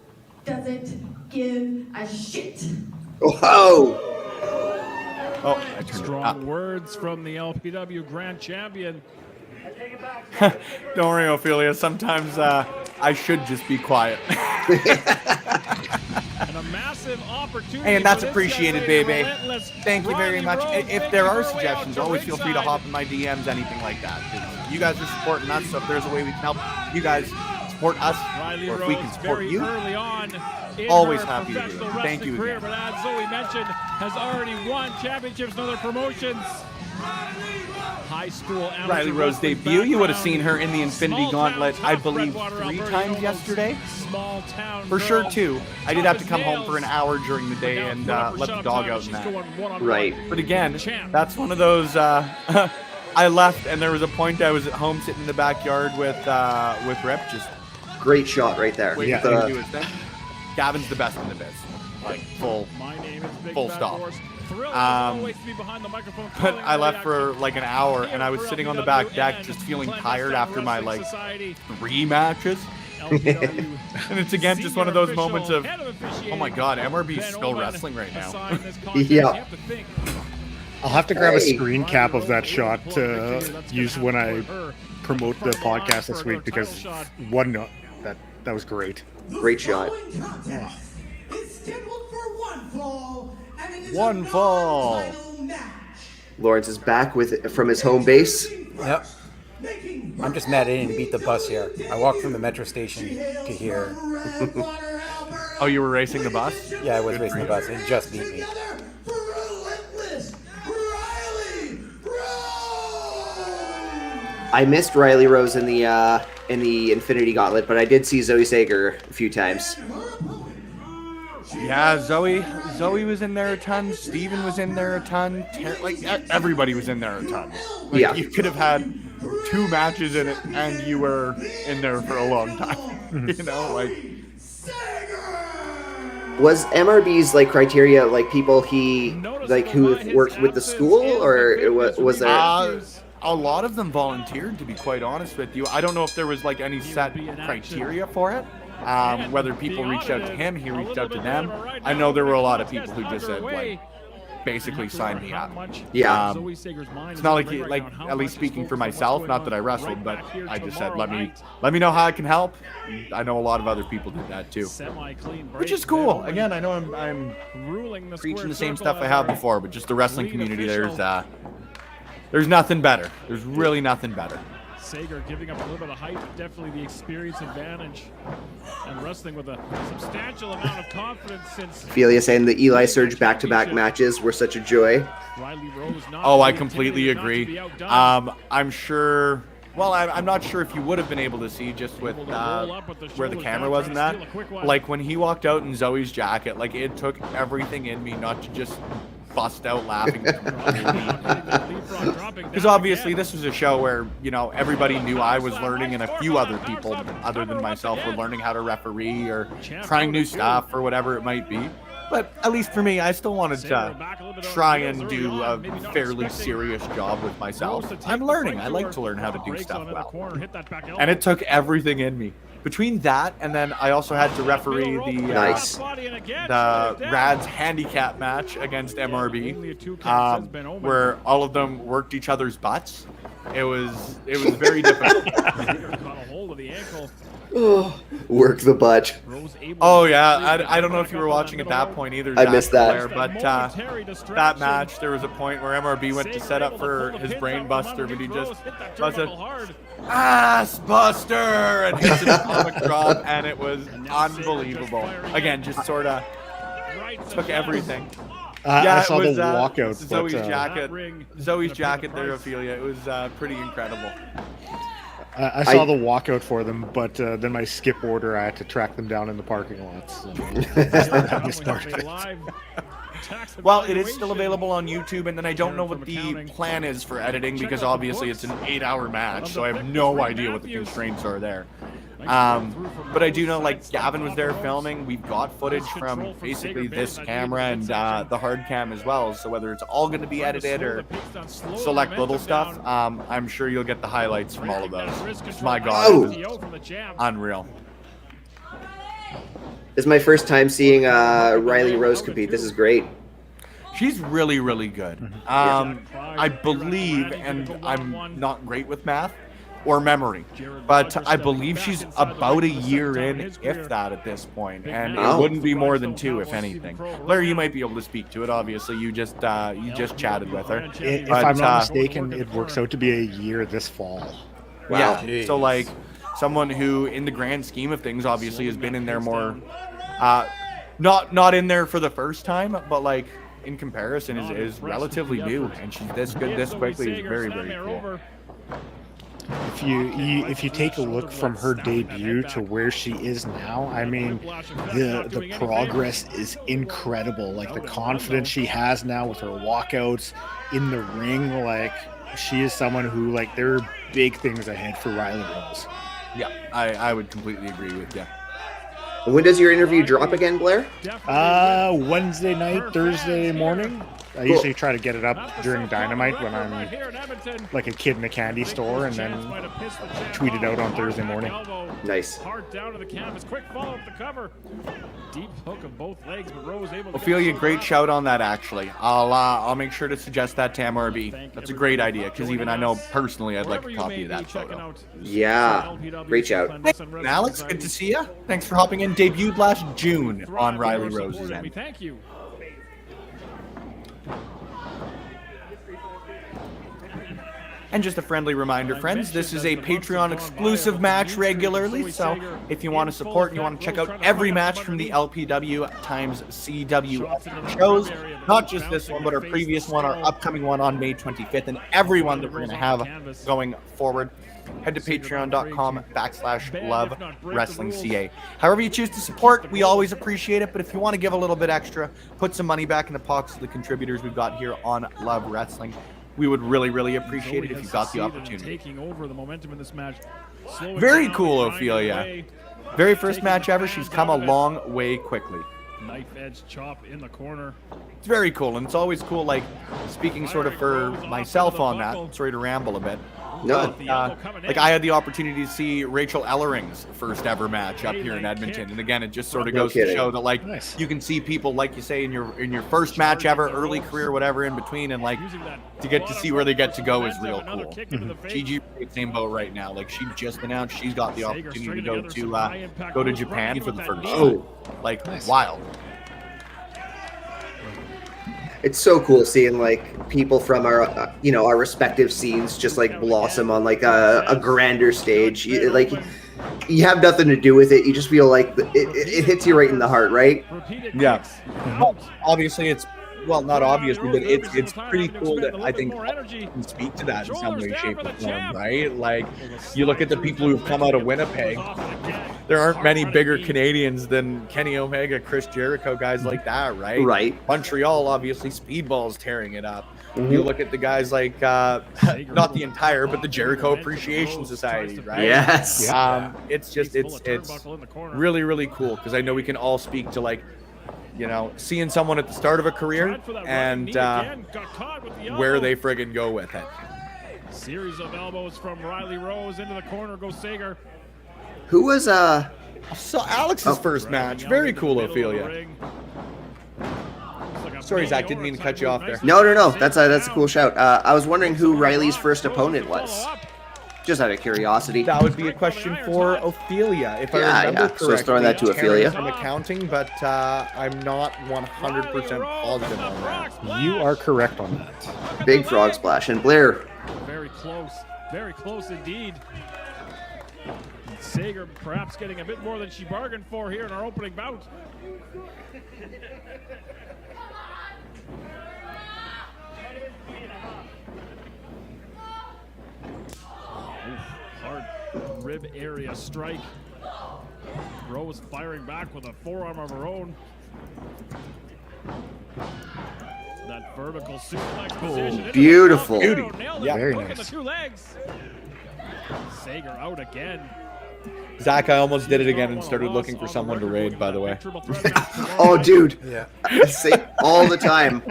doesn't give a shit. Oh! Oh, I turned Strong it up. words from the LPW Grand Champion. Don't worry, Ophelia. Sometimes I should just be quiet. And a massive opportunity. Hey, and that's for this appreciated, guy, baby. relentless Thank you very Rylie much. Rose If there are making her way out suggestions, to always feel free to ringside. hop in my DMs, anything like that. 'Cause you guys are supporting us, so if there's a way we can help you guys support us, Rylie or if Rose we can support very you, early on in always her happy to do it. professional Thank wrestling you career, again. but as Zoe mentioned, has already won championships in other promotions. High school amateur Rylie Rose wrestling debut. You would have background. seen her in the Infinity Small Gauntlet, town, I tough believe, Redwater, 3 Alberta times knows yesterday. Small town For sure, girl. 2. I did have to come home for an hour during the day Now and put up her let the shot dog time, out she's and that. going one-on-one. Right. But again, Champ. that's one of those. I left, and there was a point I was at home sitting in the backyard with Rip, just Great shot right there. waiting Yeah. for him to do his thing. Gavin's the best in the biz, like full. My name is Big Full Bad stop. Horse. Thrilled Um, always to be behind the microphone, But calling I all left the for action like an hour, and I was here sitting for on the back LPW deck, and just feeling Clandestine tired after my Wrestling like Society. 3 matches. LPW And it's again just one of senior those moments of, official, head officiating, oh my God, MRB is Ben still Owen wrestling right now. assigned this contest. Yeah. You have to think, I'll have to grab a Hey. screen cap of that shot That's to gonna use have when to I put her promote the front line podcast for this her week because title shot. that was great. Great shot. Following contest is scheduled for one fall, and it is One a fall. non-title match. Lawrence is back from his home base. Yep. Making I'm just mad I didn't beat the bus here. I walked from the metro station to here. Redwater, Alberta. Oh, you were racing the bus? Yeah, I was racing the bus. It just beat me. Together for relentless Rylie Rose. I missed Rylie Rose in the Infinity Gauntlet, but I did see Zoe Sager a few times. Yeah, Zoe was in there a ton. Steven was in there a ton. Everybody was in there a ton. Like, Yeah. you could have had 2 matches in it, and you were in there for a long time. You know, like. Was MRB's like criteria like people he like who worked with the school, or was there? a lot of them volunteered, to be quite honest with you. I don't know if there was like any set criteria for it. Whether people reached out to him, he reached out to them. I know there were a lot of people who just said, like, basically sign me up. Yeah. It's not like at least speaking for myself, not that I wrestled, but I just said, let me know how I can help. I know a lot of other people did that too, which is cool. Again, I know I'm preaching the same stuff I have before, but just the wrestling community, there's nothing better. There's really nothing better. Sager giving up a little bit of height, but definitely the experience advantage, and wrestling with a substantial amount of confidence since. Ophelia saying the Eli Surge back-to-back matches were such a joy. Oh, I completely agree. I'm sure. Well, I'm not sure if you would have been able to see just with where the camera was in that. Like when he walked out in Zoe's jacket, like it took everything in me not to just bust out laughing. Because obviously this was a show where, you know, everybody knew I was learning and a few other people other than myself were learning how to referee or trying new stuff or whatever it might be. But at least for me, I still wanted to try and do a fairly serious job with myself. I'm learning. I like to learn how to do stuff well. And it took everything in me. Between that and then I also had to referee the Rad's handicap match against MRB, where all of them worked each other's butts. It was very difficult. Work the butt. Oh yeah, I don't know if you were watching at that point either. I missed that. But that match, there was a point where MRB went to set up for his brain buster, but he just busted ass buster and hits an atomic drop, and it was unbelievable. Again, just sort of took everything. I saw the walkout. Zoe's jacket there, Ophelia. It was pretty incredible. I saw the walkout for them, but then my skip order, I had to track them down in the parking lots. So well, it is still available on YouTube, and then I don't know what the plan is for editing because obviously it's an 8-hour match, so I have no idea what the constraints are there. But I do know, like, Gavin was there filming. We've got footage from basically this camera and the hard cam as well. So whether it's all going to be edited or select little stuff, I'm sure you'll get the highlights from all of those. My God, it was unreal. This is my first time seeing Rylie Rose compete. This is great. She's really, really good. I believe, and I'm not great with math or memory, but I believe she's about a year in, if that, at this point, and it wouldn't be more than 2, if anything. Larry, you might be able to speak to it. Obviously, you just chatted with her. If I'm not mistaken, it works out to be a year this fall. Wow. Yeah. So like someone who, in the grand scheme of things, obviously has been in there more, not in there for the first time, but like in comparison is relatively new, and she's this good this quickly is very, very cool. If you take a look from her debut to where she is now, I mean, the progress is incredible. Like the confidence she has now with her walkouts in the ring, like she is someone who, like, there are big things ahead for Rylie Rose. Yeah, I would completely agree with you. When does your interview drop again, Blair? Wednesday night, Thursday morning. I usually try to get it up during Dynamite when I'm like a kid in a candy store, and then tweet it out on Thursday morning. Nice. Hard down to the canvas. Quick follow up the cover. Deep hook of both legs, but Rose able to. Ophelia, great shout on that. Actually, I'll make sure to suggest that to MRB. That's a great idea because even I know personally I'd like a copy of that photo. Yeah, great shout. Hey, Alex, good to see you. Thanks for hopping in. Debuted last June on Rylie Rose's end. Thank you. And just a friendly reminder, friends, this is a Patreon exclusive match regularly, so if you want to support and you want to check out every match from the LPW times CW shows, not just this one, but our previous one, our upcoming one on May 25th, and every one that we're going to have going forward, head to patreon.com/LoveWrestlingCA. However you choose to support, we always appreciate it, but if you want to give a little bit extra, put some money back in the pockets of the contributors we've got here on Love Wrestling. We would really, really appreciate it if you got the opportunity. Taking over the momentum in this match. Very cool, Ophelia. Very first match ever. She's come a long way quickly. Knife edge chop in the corner. It's very cool, and it's always cool, like, speaking sort of for myself on that, sorry to ramble a bit. No. But, like, I had the opportunity to see Rachel Ellering's first ever match up here in Edmonton, and again, it just sort of goes to show that, like, you can see people, like you say, in your first match ever, early career, whatever in between, and like to get to see where they get to go is real cool. Gigi, same boat right now. Like, she just announced she's got the opportunity to go to Japan for the first time. Like, wild. It's so cool seeing like people from our our respective scenes just like blossom on like a grander stage. Like, you have nothing to do with it. You just feel like it hits you right in the heart, right? Yeah. Obviously, it's not obviously, but it's pretty cool that I think you can speak to that in some way, shape, or form, right? Like, you look at the people who've come out of Winnipeg. There aren't many bigger Canadians than Kenny Omega, Chris Jericho, guys like that, right? Right. Montreal, obviously, Speedball's tearing it up. You look at the guys like, not the entire, but the Jericho Appreciation Society, right? Yes. It's just, it's really, really cool, because I know we can all speak to, like, seeing someone at the start of a career and where they friggin' go with it. Series of elbows from Rylie Rose into the corner. Go Sager. Who was So Alex's first match. Very cool, Ophelia. Sorry, Zach, didn't mean to cut you off there. No. That's a cool shout. I was wondering who Riley's first opponent was. Just out of curiosity. That would be a question for Ophelia, if I remember correctly. So let's throw that to Ophelia. I'm accounting, but I'm not 100% positive on that. You are correct on that. Big frog splash. And Blair. Very close indeed. Sager perhaps getting a bit more than she bargained for here in our opening bout. Hard rib area strike. Rose firing back with a forearm of her own. That vertical suplex position. Beautiful. Yeah, very nice. nice. The two legs. Sager out again. Zach, I almost did it again and started looking for someone to raid, by the way. Oh, dude. Yeah. I say all the time.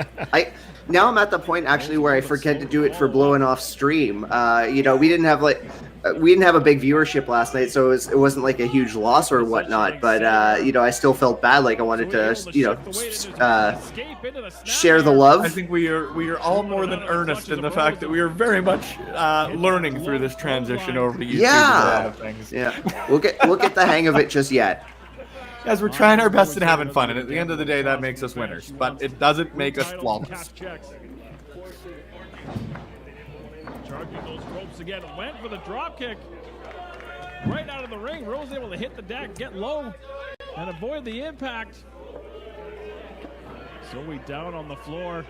Now I'm at the point actually where I forget to do it for blowing off stream. We didn't have a big viewership last night, so it wasn't like a huge loss or whatnot. But I still felt bad. Like, I wanted to share the love. I think we are all more than earnest in the fact that we are very much learning through this transition over to YouTube. Yeah. And a lot of things. Yeah. We'll get the hang of it just yet. As we're trying our best and having fun, and at the end of the day, that makes us winners. But it doesn't make us flawless. Charging those ropes again, went for the drop kick. Right out of the ring, Rose able to hit the deck, get low, and avoid the impact. So we down on the floor.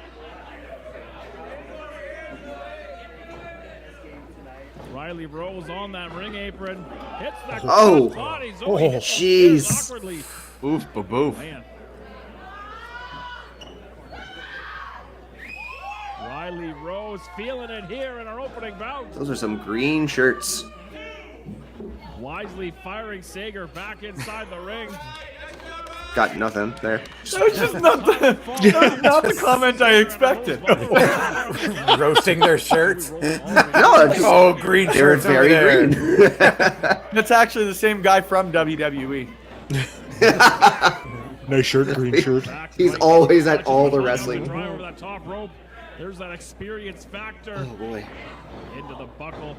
Rylie Rose on that ring apron. Hits the jeez. Oof, boof. Man. Rylie Rose feeling it here in our opening bout. Those are some green shirts. Wisely firing Sager back inside the ring. Got nothing there. That was just not the comment I expected. Roasting their shirts. No, green they're shirts. very green. That's actually the same guy from WWE. Nice shirt, green shirt. He's always at all the wrestling. Over that top rope. There's that experience factor. Oh boy. Into the buckle.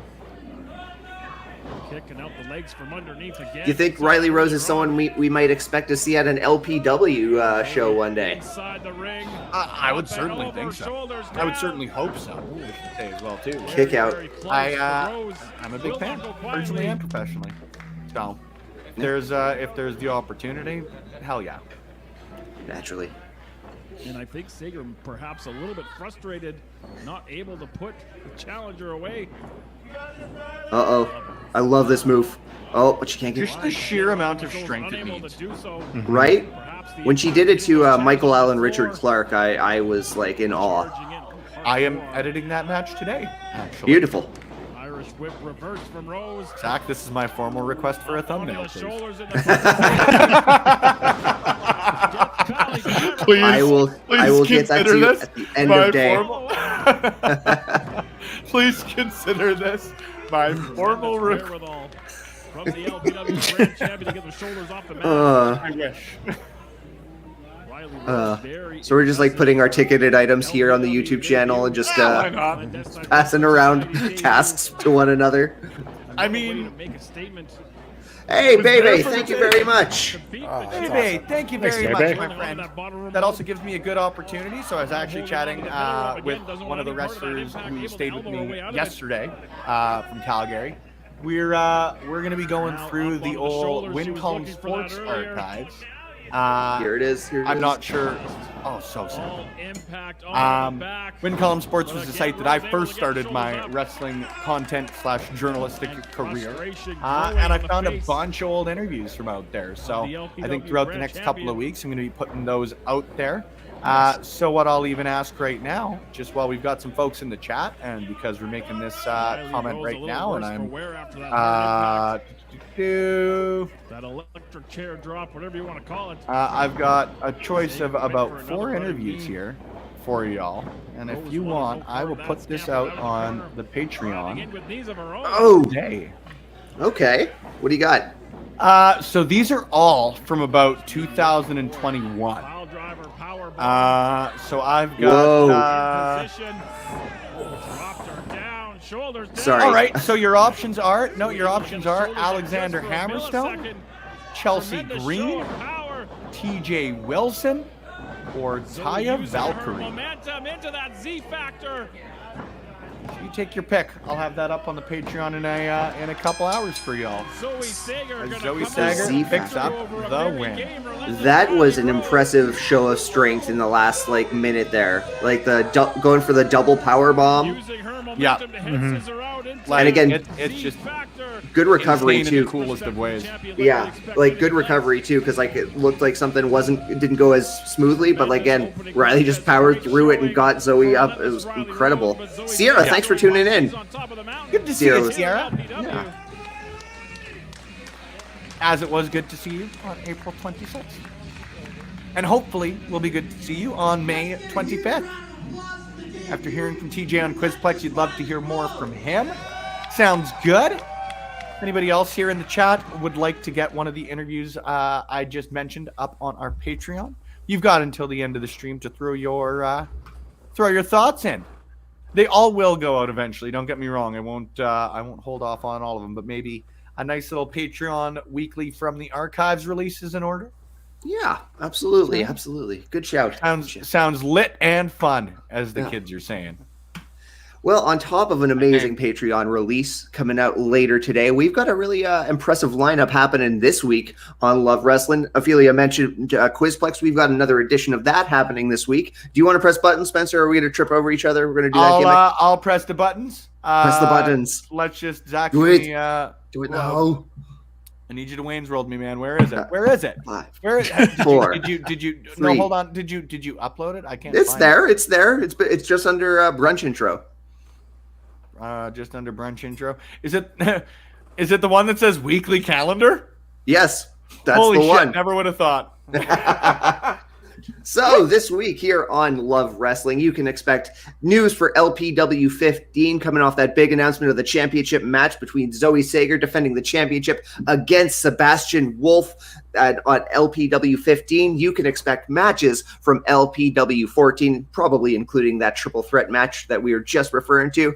Kicking out the legs from underneath again. You think Rylie Rose is someone we might expect to see at an LPW show one day? Inside the ring. I would certainly think so. I would certainly hope so. I should say as well too. Kick out. I'm a big fan, personally and professionally. So, if there's the opportunity, hell yeah. Naturally. And I think Sager perhaps a little bit frustrated, not able to put the challenger away. I love this move. Oh, but she can't get just the sheer amount of strength it needs. Right? When she did it to Michael Allen Richard Clark, I was like in awe. I am editing that match today, actually. Beautiful. Irish whip reverse from Rose. Zach, this is my formal request for a thumbnail, please. Please, I will get that to you this at the end my of day. Please consider this my formal request. From the LPW Grand Champion to get the shoulders off the mat. I wish. So we're just like putting our ticketed items here on the YouTube channel and just Why not? passing around tasks to one another. I mean, hey, was Bebe, there for thank the you day. very much. Bebe, thank you very Thanks, much, Bebe. my friend. That also gives me a good opportunity. So I was actually chatting with one of the wrestlers who stayed with me yesterday from Calgary. We're going to be going through the old Wincombe Sports archives. Here it is. I'm not sure. Oh, so simple. Wincombe Sports was the site that I first started my wrestling content / journalistic career. And I found a bunch of old interviews from out there. So I think throughout the next couple of weeks, I'm going to be putting those out there. So what I'll even ask right now, just while we've got some folks in the chat, and because we're making this comment right now, and I'm that electric chair drop, whatever you want to call it. I've got a choice of about 4 interviews here for y'all, and if you want, I will put this out on the Patreon today. Okay. What do you got? So these are all from about 2021. So I've got. Sorry. All right. So your options are Alexander Hammerstone, Chelsea Green, T.J. Wilson, or Taya Valkyrie. Momentum into that Z factor. You take your pick. I'll have that up on the Patreon in a couple hours for y'all. Zoe Sager picks up the win. That was an impressive show of strength in the last minute there. Like going for the double power bomb. Yeah. And again, it's just good recovery insane too. in the coolest of ways. Yeah, good recovery too, because it looked like something didn't go as smoothly, but again, Rylie just powered through it and got Zoe up. It was incredible. Sierra, thanks for tuning in. Good to see you, Sierra. Yeah. As it was good to see you on April 26th. And hopefully we'll be good to see you on May 25th. After hearing from TJ on Quizplex, you'd love to hear more from him. Sounds good. Anybody else here in the chat would like to get one of the interviews I just mentioned up on our Patreon? You've got until the end of the stream to throw your thoughts in. They all will go out eventually. Don't get me wrong. I won't hold off on all of them, but maybe a nice little Patreon weekly from the archives release is in order. Yeah, absolutely, absolutely. Good shout. Sounds lit and fun, as the kids are saying. Well, on top of an amazing Patreon release coming out later today, we've got a really impressive lineup happening this week on Love Wrestling. Ophelia mentioned Quizplex. We've got another edition of that happening this week. Do you want to press buttons, Spencer, or are we going to trip over each other? We're going to do that gimmick? I'll press the buttons. Press the buttons. Let's just Do it. Do it now. I need you to Wayne's World me, man. Where is it? Where is it? 5, Where is it? 4, Did you 3. no, hold on. Did you upload it? I can't It's find there. It's there. It's just under Brunch intro. Just under Brunch intro. Is it the one that says weekly calendar? Yes, that's Holy the shit, one. Never would have thought. So this week here on Love Wrestling, you can expect news for LPW 15 coming off that big announcement of the championship match between Zoe Sager defending the championship against Sebastian Wolf on LPW 15. You can expect matches from LPW 14, probably including that triple threat match that we were just referring to.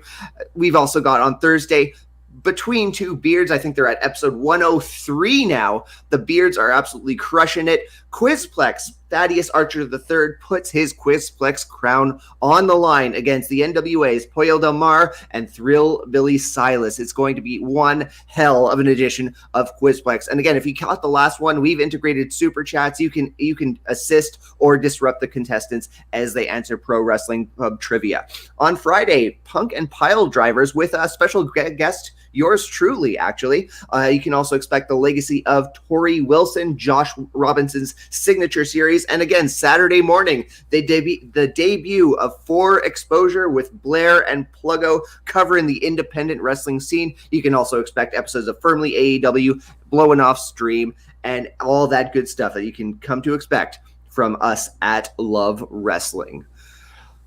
We've also got on Thursday, Between Two Beards. I think they're at episode 103 now. The Beards are absolutely crushing it. Quizplex, Thaddeus Archer III puts his Quizplex crown on the line against the NWA's Pollo Del Mar and Thrill Billy Silas. It's going to be one hell of an edition of Quizplex. And again, if you caught the last one, we've integrated super chats. You can assist or disrupt the contestants as they answer Pro Wrestling Pub trivia. On Friday, Punk and Pile Drivers with a special guest, yours truly, actually. You can also expect the legacy of Tori Wilson, Josh Robinson's signature series. And again, Saturday morning, the debut of 4 Exposure with Blair and Pluggo covering the independent wrestling scene. You can also expect episodes of Firmly AEW, Blowing Off Stream, and all that good stuff that you can come to expect from us at Love Wrestling.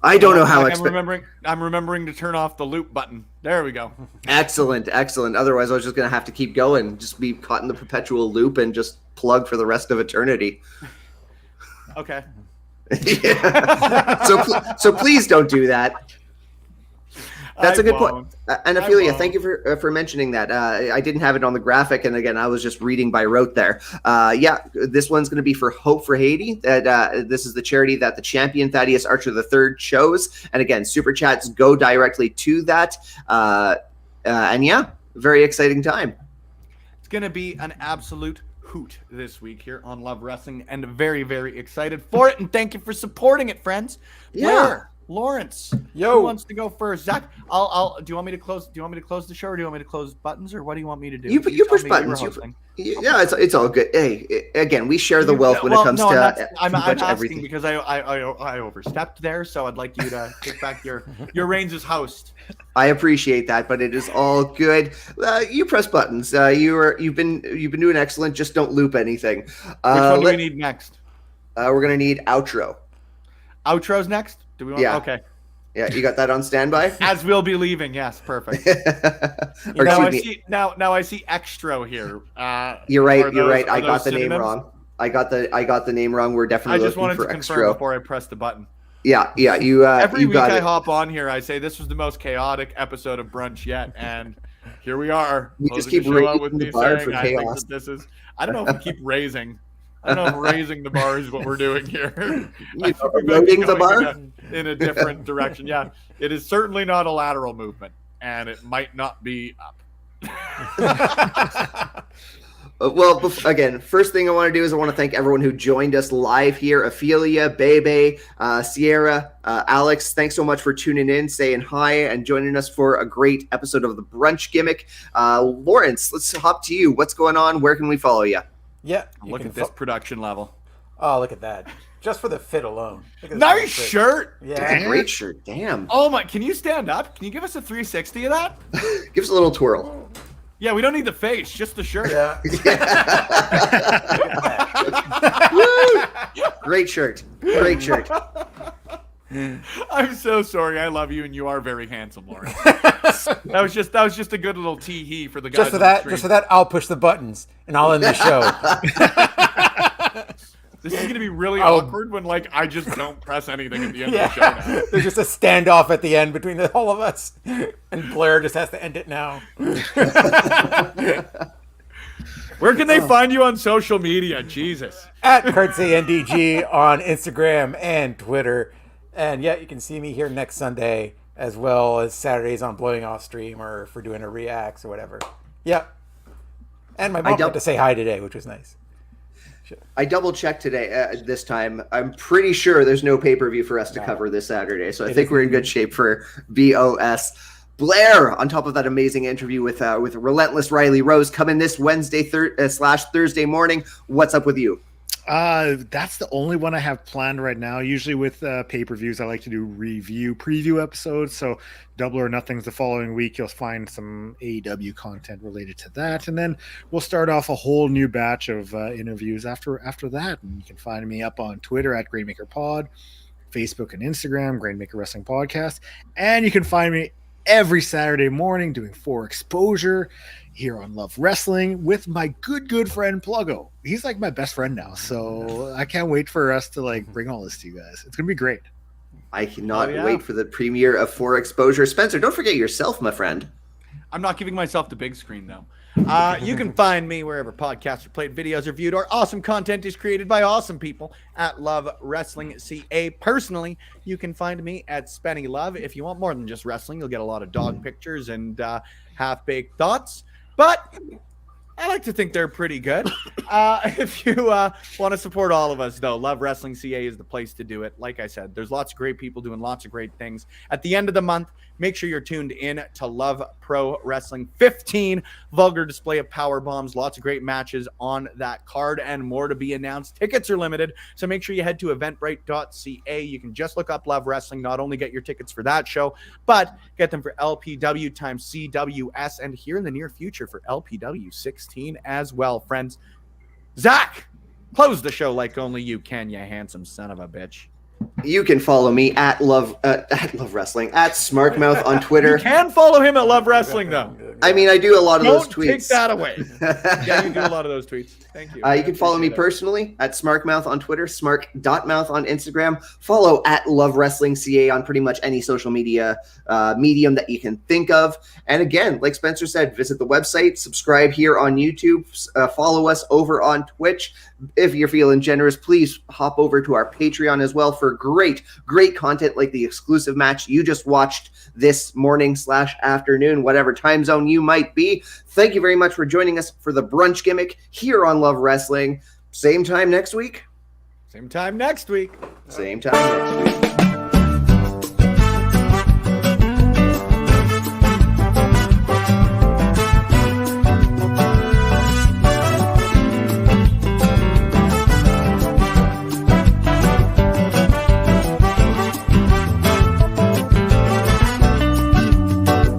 I don't know how I'm remembering to turn off the loop button. There we go. Excellent. Otherwise, I was just going to have to keep going, just be caught in the perpetual loop and just plug for the rest of eternity. Okay. Yeah. So please don't do that. That's a good point. And Ophelia, thank you for mentioning that. I didn't have it on the graphic, and again, I was just reading by rote there. This one's going to be for Hope for Haiti. This is the charity that the champion Thaddeus Archer III chose. And again, super chats go directly to that. Very exciting time. It's going to be an absolute hoot this week here on Love Wrestling, and very, very excited for it. And thank you for supporting it, friends. Blair, Lawrence, who wants to go first? Zach, do you want me to close? Do you want me to close the show, or do you want me to close buttons, or what do you want me to do? You push buttons. It's all good. Hey, again, we share the wealth when it comes to I'm asking everything. because I overstepped there, so I'd like you to take back your reins as host. I appreciate that, but it is all good. You press buttons. You've been doing excellent. Just don't loop anything. Which one do we need next? We're gonna need outro. Outro's next. Do we want? Yeah. Okay. Yeah, you got that on standby? As we'll be leaving. Yes, perfect. Now I see extra here. You're right. I got the name wrong. I got the name wrong. We're definitely looking for extra. I just wanted to confirm before I press the button. Yeah. You. Every week I it. hop on here, I say this was the most chaotic episode of Brunch yet, and here we are. We just keep raising the bar for chaos. I don't know if we keep raising. I don't know if raising the bar is what we're doing here. Loading the bar in a different direction. Yeah, it is certainly not a lateral movement, and it might not be up. Well, again, first thing I want to do is I want to thank everyone who joined us live here. Ophelia, Bebe, Sierra, Alex, thanks so much for tuning in, saying hi, and joining us for a great episode of the Brunch Gimmick. Lawrence, let's hop to you. What's going on? Where can we follow you? Yeah. Look at this production level. Oh, look at that. Just for the fit alone. Nice shirt. Yeah. Great shirt. Damn. Oh my, can you stand up? Can you give us a 360 of that? Give us a little twirl. Yeah, we don't need the face, just the shirt. Yeah. Great shirt. Great shirt. I'm so sorry. I love you, and you are very handsome, Lawrence. that was just a good little tee-hee for the guys. Just for that, I'll push the buttons and I'll end the show. This is gonna be really awkward when I just don't press anything at the end of the show now. There's just a standoff at the end between all of us, and Blair just has to end it now. Where can they find you on social media? Jesus. At CurtsyNDG on Instagram and Twitter. And yeah, you can see me here next Sunday, as well as Saturdays on Blowing Off Stream, or if we're doing a reacts or whatever. Yeah. And my mom got to say hi today, which was nice. I double checked today this time. I'm pretty sure there's no pay-per-view for us to cover this Saturday, so I think we're in good shape for BOS. Blair, on top of that amazing interview with Relentless Rylie Rose, coming this Wednesday / Thursday morning. What's up with you? That's the only one I have planned right now. Usually with pay-per-views, I like to do preview episodes. So Double or Nothing's the following week. You'll find some AEW content related to that. And then we'll start off a whole new batch of interviews after that. And you can find me up on Twitter at GrainmakerPod, Facebook and Instagram, Grainmaker Wrestling Podcast. And you can find me every Saturday morning doing 4 Exposure here on Love Wrestling with my good friend Pluggo. He's like my best friend now, so I can't wait for us to bring all this to you guys. It's gonna be great. I cannot wait for the premiere of 4 Exposure. Spencer, don't forget yourself, my friend. I'm not giving myself the big screen though. You can find me wherever podcasts are played, videos are viewed, or awesome content is created by awesome people at Love Wrestling CA. Personally, you can find me at Spenny Love. If you want more than just wrestling, you'll get a lot of dog pictures and half-baked thoughts. But I like to think they're pretty good. If you want to support all of us, though, Love Wrestling CA is the place to do it. Like I said, there's lots of great people doing lots of great things. At the end of the month, make sure you're tuned in to Love Pro Wrestling 15. Vulgar display of power bombs, lots of great matches on that card, and more to be announced. Tickets are limited, so make sure you head to eventbrite.ca. You can just look up Love Wrestling, not only get your tickets for that show, but get them for LPW times CWS, and here in the near future for LPW 16 as well, friends. Zach, Close the show like only you can, you handsome son of a bitch. You can follow me at Love Wrestling, at Smarkmouth on Twitter. You can follow him at Love Wrestling, though. I mean, I do a lot of those Don't tweets. take that away. Yeah, you do a lot of those tweets. Thank you. You can follow me personally at Smarkmouth on Twitter, smark.mouth on Instagram. Follow at Love Wrestling CA on pretty much any social media medium that you can think of. And again, like Spencer said, visit the website, subscribe here on YouTube, follow us over on Twitch. If you're feeling generous, please hop over to our Patreon as well for great content like the exclusive match you just watched this morning/afternoon, whatever time zone you might be. Thank you very much for joining us for the Brunch Gimmick here on Love Wrestling. Same time next week. Same time next week. Same time next week.